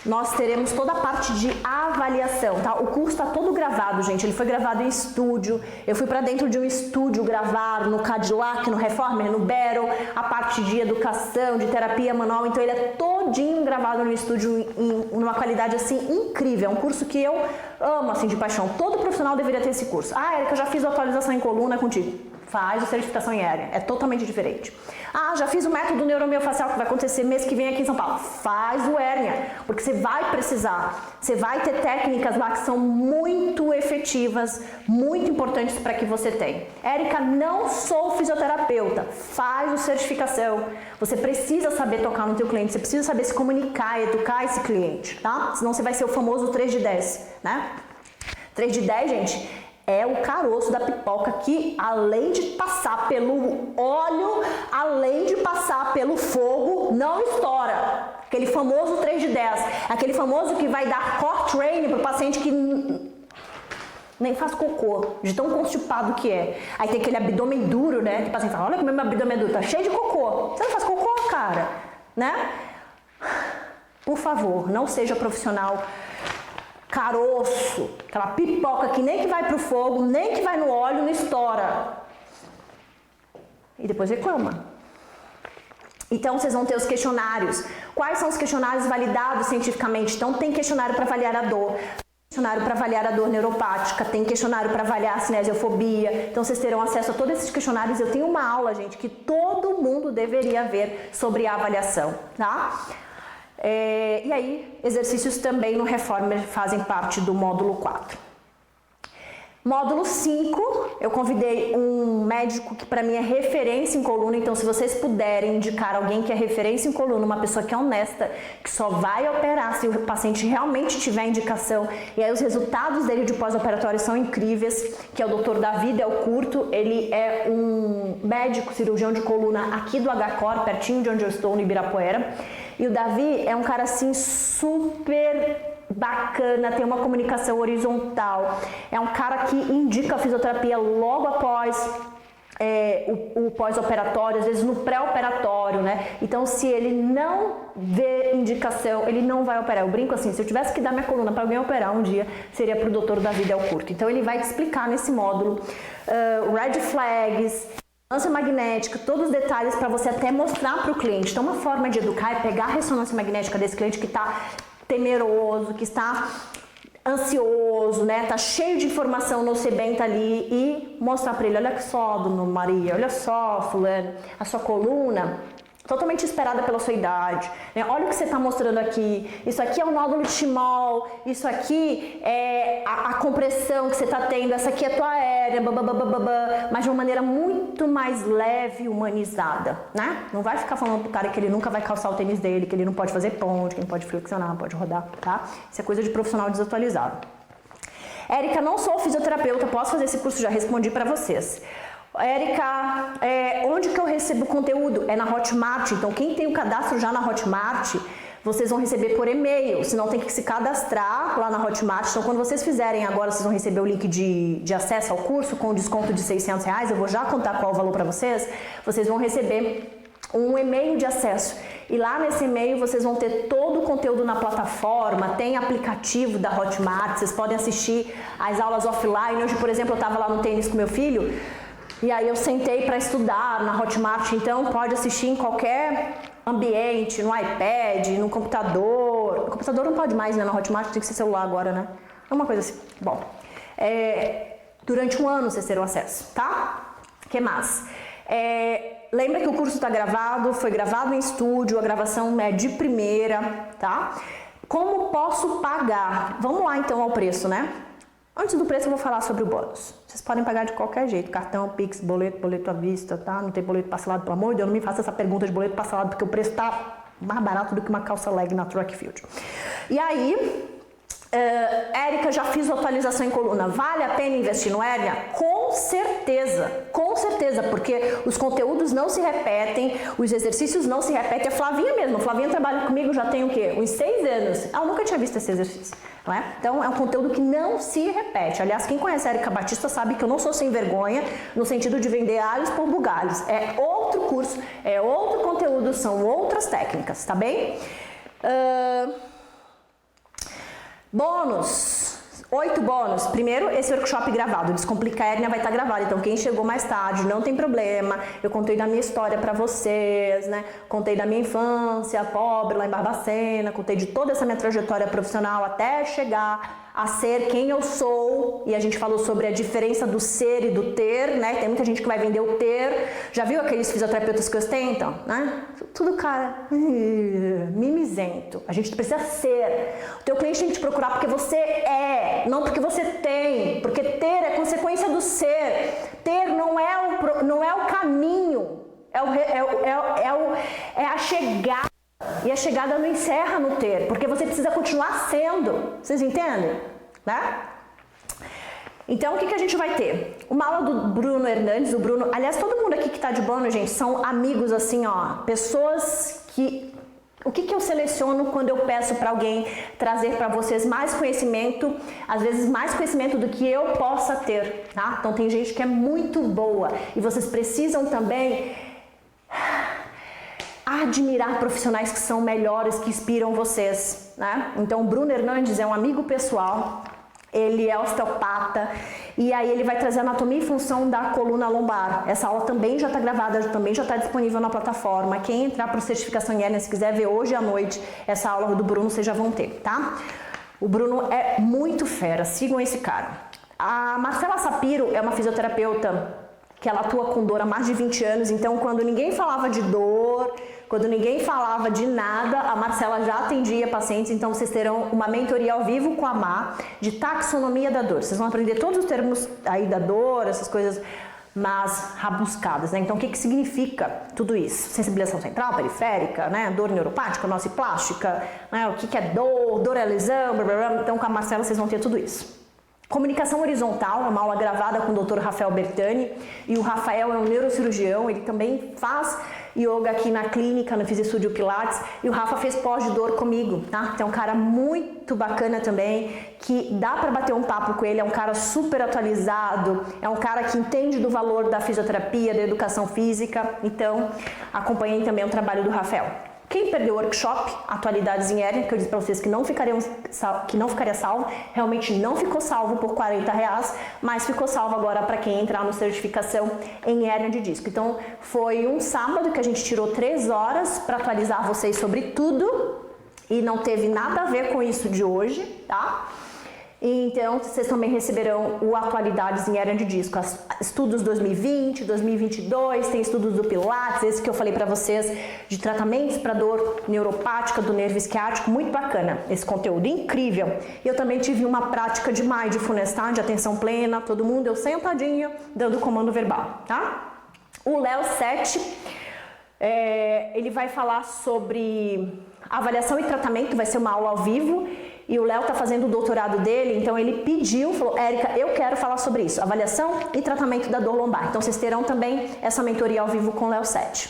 nós teremos toda a parte de avaliação, tá? O curso está todo gravado, gente, ele foi gravado em estúdio, eu fui para dentro de um estúdio gravar no Cadillac, no Reformer, no Battle, a parte de educação, de terapia manual, então ele é todinho gravado no estúdio em uma qualidade, assim, incrível, é um curso que eu amo, assim, de paixão, todo profissional deveria ter esse curso. Ah, Érica, já fiz a atualização em coluna contigo. Faz a certificação em hérnia, é totalmente diferente. Ah, já fiz o método neuromiofacial que vai acontecer mês que vem aqui em São Paulo. Faz o hérnia, porque você vai precisar, você vai ter técnicas lá que são muito efetivas, muito importantes para que você tenha. Érica, não sou fisioterapeuta, faz a certificação. Você precisa saber tocar no teu cliente, você precisa saber se comunicar, educar esse cliente, tá? Senão você vai ser o famoso 3 de 10, né? 3 de 10, gente, é o caroço da pipoca que, além de passar pelo óleo, além de passar pelo fogo, não estoura. Aquele famoso 3 de 10, aquele famoso que vai dar core training para o paciente que nem faz cocô, de tão constipado que é. Aí tem aquele abdômen duro, né? Que o paciente fala, olha como é meu abdômen duro, tá cheio de cocô. Você não faz cocô, cara, né? Por favor, não seja profissional caroço, aquela pipoca que nem que vai pro fogo, nem que vai no óleo, não estoura. E depois reclama. Então, vocês vão ter os questionários. Quais são os questionários validados cientificamente? Então, tem questionário para avaliar a dor. Questionário para avaliar a dor neuropática, tem questionário para avaliar a cinesiofobia. Então vocês terão acesso a todos esses questionários. Eu tenho uma aula, gente, que todo mundo deveria ver sobre a avaliação, tá? E aí, exercícios também no Reformer fazem parte do módulo 4. Módulo 5, eu convidei um médico que para mim é referência em coluna, então se vocês puderem indicar alguém que é referência em coluna, uma pessoa que é honesta, que só vai operar se o paciente realmente tiver indicação, e aí os resultados dele de pós-operatório são incríveis, que é o Dr. Davi Del Curto. Ele é um médico cirurgião de coluna aqui do HCOR, pertinho de onde eu estou, no Ibirapuera, e o Davi é um cara assim super bacana, tem uma comunicação horizontal, é um cara que indica a fisioterapia logo após o pós-operatório, às vezes no pré-operatório, né? Então, se ele não vê indicação, ele não vai operar. Eu brinco assim, se eu tivesse que dar minha coluna para alguém operar um dia, seria para o Dr. Davi Del Curto. Então, ele vai te explicar nesse módulo red flags, ressonância magnética, todos os detalhes para você até mostrar para o cliente. Então, uma forma de educar é pegar a ressonância magnética desse cliente que está temeroso, que está ansioso, né? Tá cheio de informação no sebenta ali, e mostrar para ele, olha só, dona Maria, olha só, fulano, a sua coluna totalmente esperada pela sua idade, né? Olha o que você está mostrando aqui, isso aqui é o nódulo de Schmoll, isso aqui é a compressão que você está tendo, essa aqui é a tua aérea, mas de uma maneira muito mais leve e humanizada, né? Não vai ficar falando pro cara que ele nunca vai calçar o tênis dele, que ele não pode fazer ponte, que ele não pode flexionar, não pode rodar, tá? Isso é coisa de profissional desatualizado. Érica, não sou fisioterapeuta, posso fazer esse curso? Já respondi para vocês. Érica, onde que eu recebo conteúdo? É na Hotmart, então quem tem o cadastro já na Hotmart, vocês vão receber por e-mail, senão tem que se cadastrar lá na Hotmart. Então quando vocês fizerem agora, vocês vão receber o link de acesso ao curso com desconto de R$600, eu vou já contar qual o valor para vocês. Vocês vão receber um e-mail de acesso, e lá nesse e-mail vocês vão ter todo o conteúdo na plataforma, tem aplicativo da Hotmart, vocês podem assistir as aulas offline. Hoje, por exemplo, eu estava lá no tênis com meu filho, e aí eu sentei para estudar na Hotmart, então pode assistir em qualquer ambiente, no iPad, no computador. No computador não pode mais, né? Na Hotmart tem que ser celular agora, né? É uma coisa assim. Bom, durante um ano vocês terão acesso, tá? O que mais? Lembra que o curso está gravado, foi gravado em estúdio, a gravação é de primeira, tá? Como posso pagar? Vamos lá então ao preço, né? Antes do preço eu vou falar sobre o bônus. Vocês podem pagar de qualquer jeito, cartão, Pix, boleto à vista, tá? Não tem boleto parcelado, pelo amor de Deus, não me faça essa pergunta de boleto parcelado, porque o preço tá mais barato do que uma calça leg na Track Field. E aí, Érica, já fiz atualização em coluna. Vale a pena investir no hérnia? Com certeza, porque os conteúdos não se repetem, os exercícios não se repetem. A Flavinha mesmo, a Flavinha trabalha comigo já tem o quê? Uns 6 anos. Ela nunca tinha visto esse exercício, não é? Então é um conteúdo que não se repete. Aliás, quem conhece a Érica Batista sabe que eu não sou sem vergonha no sentido de vender alhos por bugalhos. É outro curso, é outro conteúdo, são outras técnicas, tá bem? Bônus, 8 bônus. Primeiro, esse workshop gravado, Descomplica a Hérnia, vai estar gravado, então quem chegou mais tarde, não tem problema. Eu contei da minha história pra vocês, né? Contei da minha infância pobre lá em Barbacena, contei de toda essa minha trajetória profissional até chegar a ser quem eu sou, e a gente falou sobre a diferença do ser e do ter, né? Tem muita gente que vai vender o ter. Já viu aqueles fisioterapeutas que ostentam, né? Tudo cara mimizento. A gente precisa ser. O teu cliente tem que te procurar porque você é, não porque você tem. Porque ter é consequência do ser. Ter não é o caminho, é a chegada. E a chegada não encerra no ter, porque você precisa continuar sendo. Vocês entendem? Né? Então, o que a gente vai ter? Uma aula do Bruno Hernandes. O Bruno, aliás, todo mundo aqui que tá de bônus, gente, são amigos, assim, ó, pessoas que O que eu seleciono quando eu peço para alguém trazer para vocês mais conhecimento, às vezes mais conhecimento do que eu possa ter, tá? Então tem gente que é muito boa e vocês precisam também admirar profissionais que são melhores, que inspiram vocês, né? Então o Bruno Hernandes é um amigo pessoal, ele é osteopata e aí ele vai trazer anatomia e função da coluna lombar. Essa aula também já está gravada, também já está disponível na plataforma. Quem entrar para o Certificação em Hérnia, se quiser ver hoje à noite essa aula do Bruno, vocês já vão ter, tá? O Bruno é muito fera, sigam esse cara. A Marcela Sapiro é uma fisioterapeuta que ela atua com dor há mais de 20 anos, então quando ninguém falava de dor, quando ninguém falava de nada, a Marcela já atendia pacientes, então vocês terão uma mentoria ao vivo com a Má de taxonomia da dor. Vocês vão aprender todos os termos aí da dor, essas coisas mais rabuscadas, né? Então o que significa tudo isso? Sensibilização central, periférica, né? Dor neuropática, nociplástica, né? O que é dor, dor é lesão, blá, blá, blá. Então com a Marcela vocês vão ter tudo isso. Comunicação horizontal, uma aula gravada com o Dr. Rafael Bertani, e o Rafael é um neurocirurgião, ele também faz yoga aqui na clínica, no Fisistudio Pilates, e o Rafa fez pós de dor comigo, tá? Então é um cara muito bacana também, que dá para bater um papo com ele, é um cara super atualizado, é um cara que entende do valor da fisioterapia, da educação física, então acompanhem também o trabalho do Rafael. Quem perdeu o workshop Atualidades em Hérnia, que eu disse para vocês que não ficaria salvo, realmente não ficou salvo por R$40, mas ficou salvo agora para quem entrar no Certificação em Hérnia de Disco. Então foi um sábado que a gente tirou 3 horas para atualizar vocês sobre tudo e não teve nada a ver com isso de hoje, tá? Então, vocês também receberão o Atualidades em Hérnia de Disco, estudos 2020, 2022, tem estudos do Pilates, esse que eu falei para vocês, de tratamentos para dor neuropática do nervo isquiático, muito bacana, esse conteúdo incrível. Eu também tive uma prática de mindfulness, tá? De atenção plena, todo mundo, eu sentadinha, dando comando verbal, tá? O Léo 7, ele vai falar sobre avaliação e tratamento, vai ser uma aula ao vivo, e o Léo está fazendo o doutorado dele, então ele pediu, falou, Érica, eu quero falar sobre isso, avaliação e tratamento da dor lombar. Então vocês terão também essa mentoria ao vivo com o Léo 7.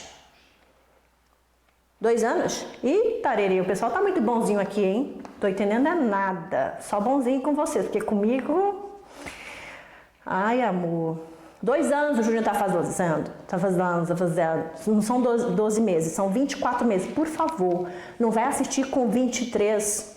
2 anos? Ih, tarerê, o pessoal tá muito bonzinho aqui, hein? Tô entendendo nada, só bonzinho com vocês, porque comigo... Ai, amor... 2 anos o Júnior tá fazendo, não são 12 meses, são 24 meses. Por favor, não vai assistir com 23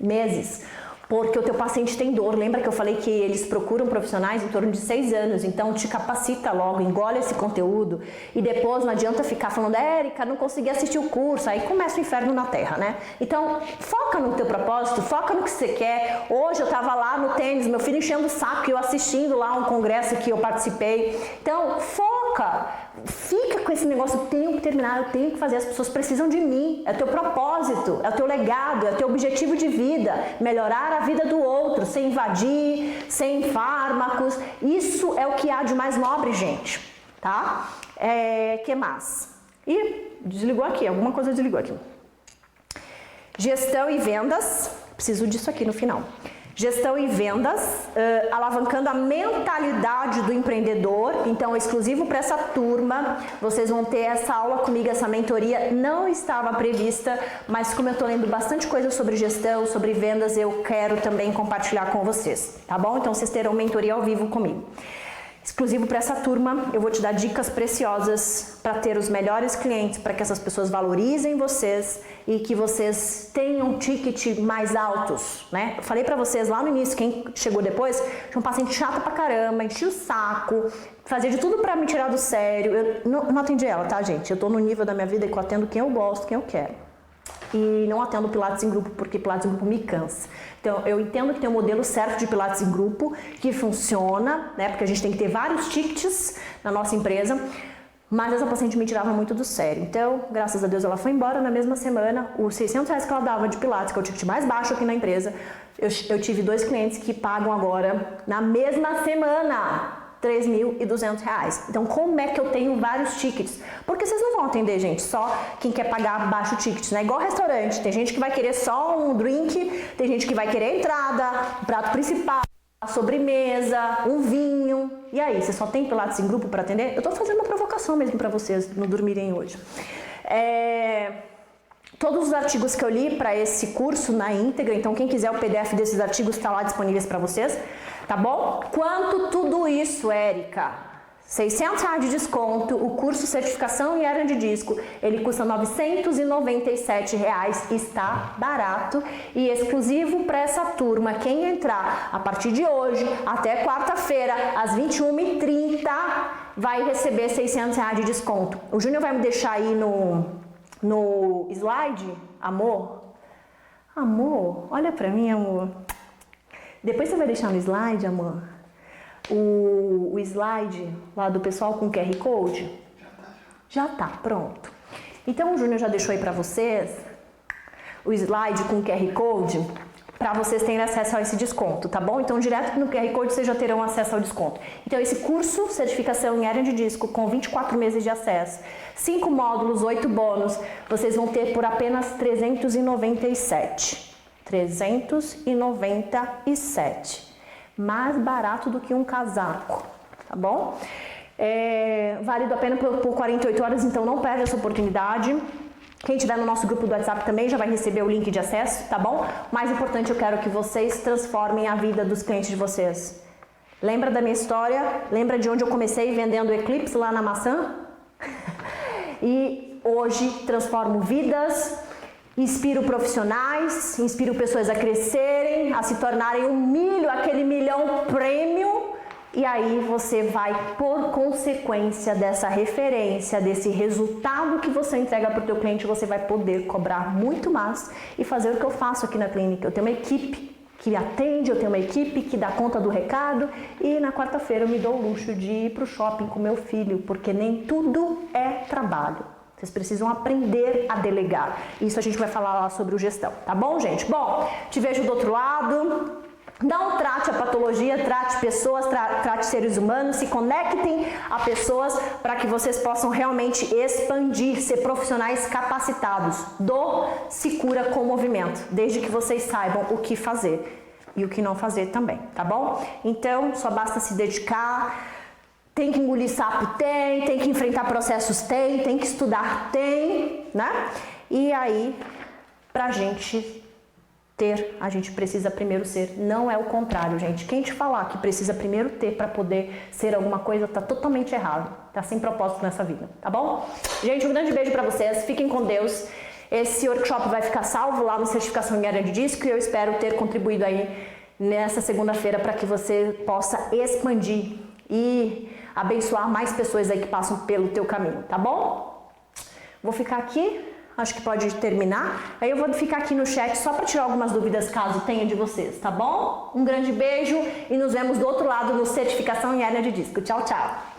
meses, porque o teu paciente tem dor. Lembra que eu falei que eles procuram profissionais em torno de 6 anos, então te capacita logo, engole esse conteúdo e depois não adianta ficar falando, Érica, não consegui assistir o curso, aí começa o inferno na terra, né? Então, foca no teu propósito, foca no que você quer. Hoje eu tava lá no tênis, meu filho enchendo o saco, eu assistindo lá um congresso que eu participei. Então, foca, fica com esse negócio, eu tenho que terminar, eu tenho que fazer, as pessoas precisam de mim, é o teu propósito, é o teu legado, é o teu objetivo de vida, melhorar a vida do outro, sem invadir, sem fármacos, isso é o que há de mais nobre, gente, tá? Que mais? Ih, desligou aqui, alguma coisa desligou aqui. Gestão e vendas, preciso disso aqui no final. Gestão e vendas, alavancando a mentalidade do empreendedor. Então, exclusivo para essa turma, vocês vão ter essa aula comigo, essa mentoria não estava prevista, mas como eu estou lendo bastante coisa sobre gestão, sobre vendas, eu quero também compartilhar com vocês, tá bom? Então, vocês terão mentoria ao vivo comigo. Exclusivo para essa turma, eu vou te dar dicas preciosas para ter os melhores clientes, para que essas pessoas valorizem vocês e que vocês tenham ticket mais altos, né? Eu falei para vocês lá no início, quem chegou depois, tinha um paciente chato pra caramba, enchia o saco, fazia de tudo para me tirar do sério. Eu não atendi ela, tá, gente? Eu tô no nível da minha vida que eu atendo quem eu gosto, quem eu quero. E não atendo Pilates em grupo, porque Pilates em grupo me cansa. Então, eu entendo que tem um modelo certo de Pilates em grupo, que funciona, né? Porque a gente tem que ter vários tickets na nossa empresa, mas essa paciente me tirava muito do sério. Então, graças a Deus, ela foi embora na mesma semana. Os R$600 que ela dava de Pilates, que é o ticket mais baixo aqui na empresa, eu tive 2 clientes que pagam agora, na mesma semana, R$3.200. Então, como é que eu tenho vários tickets? Porque vocês não vão atender, gente, só quem quer pagar baixo ticket, né? Igual restaurante, tem gente que vai querer só um drink, tem gente que vai querer entrada, prato principal, a sobremesa, um vinho. E aí, você só tem Pilates em grupo para atender? Eu tô fazendo uma provocação mesmo para vocês não dormirem hoje. Todos os artigos que eu li para esse curso na íntegra, então quem quiser o PDF desses artigos está lá disponíveis para vocês, tá bom? Quanto tudo isso, Érica? R$600 de desconto, o curso Certificação em Hernia de Disco, ele custa R$997, está barato e exclusivo para essa turma. Quem entrar a partir de hoje até quarta-feira, às 21h30, vai receber R$600 de desconto. O Júnior vai me deixar aí no slide, amor? Amor, olha pra mim, amor. Depois você vai deixar no slide, amor, o slide lá do pessoal com QR Code? Já tá, pronto. Então o Júnior já deixou aí pra vocês o slide com QR Code para vocês terem acesso a esse desconto, tá bom? Então direto no QR Code vocês já terão acesso ao desconto. Então esse curso, Certificação em Hernia de Disco, com 24 meses de acesso, 5 módulos, 8 bônus, vocês vão ter por apenas R$397. R$397. Mais barato do que um casaco, tá bom? Válido apenas por 48 horas, então não perde essa oportunidade. Quem estiver no nosso grupo do WhatsApp também já vai receber o link de acesso, tá bom? Mais importante, eu quero que vocês transformem a vida dos clientes de vocês. Lembra da minha história? Lembra de onde eu comecei vendendo Eclipse lá na maçã? E hoje transformo vidas, inspiro profissionais, inspiro pessoas a crescerem, a se tornarem aquele milhão premium. E aí você vai, por consequência dessa referência, desse resultado que você entrega para o teu cliente, você vai poder cobrar muito mais e fazer o que eu faço aqui na clínica. Eu tenho uma equipe que atende, eu tenho uma equipe que dá conta do recado e na quarta-feira eu me dou o luxo de ir para o shopping com meu filho, porque nem tudo é trabalho. Vocês precisam aprender a delegar. Isso a gente vai falar lá sobre o gestão, tá bom, gente? Bom, te vejo do outro lado. Não trate a patologia, trate pessoas, trate seres humanos, se conectem a pessoas para que vocês possam realmente expandir, ser profissionais capacitados. Dor se cura com movimento, desde que vocês saibam o que fazer e o que não fazer também, tá bom? Então, só basta se dedicar. Tem que engolir sapo? Tem que enfrentar processos? Tem que estudar? Tem, né? E aí, pra gente ter, a gente precisa primeiro ser, não é o contrário, gente. Quem te falar que precisa primeiro ter para poder ser alguma coisa, tá totalmente errado. Tá sem propósito nessa vida, tá bom? Gente, um grande beijo para vocês, fiquem com Deus. Esse workshop vai ficar salvo lá no Certificação em Hernia de Disco e eu espero ter contribuído aí nessa segunda-feira para que você possa expandir e abençoar mais pessoas aí que passam pelo teu caminho, tá bom? Vou ficar aqui. Acho que pode terminar. Aí eu vou ficar aqui no chat só para tirar algumas dúvidas caso tenha de vocês, tá bom? Um grande beijo e nos vemos do outro lado no Certificação em Hernia de Disco. Tchau, tchau!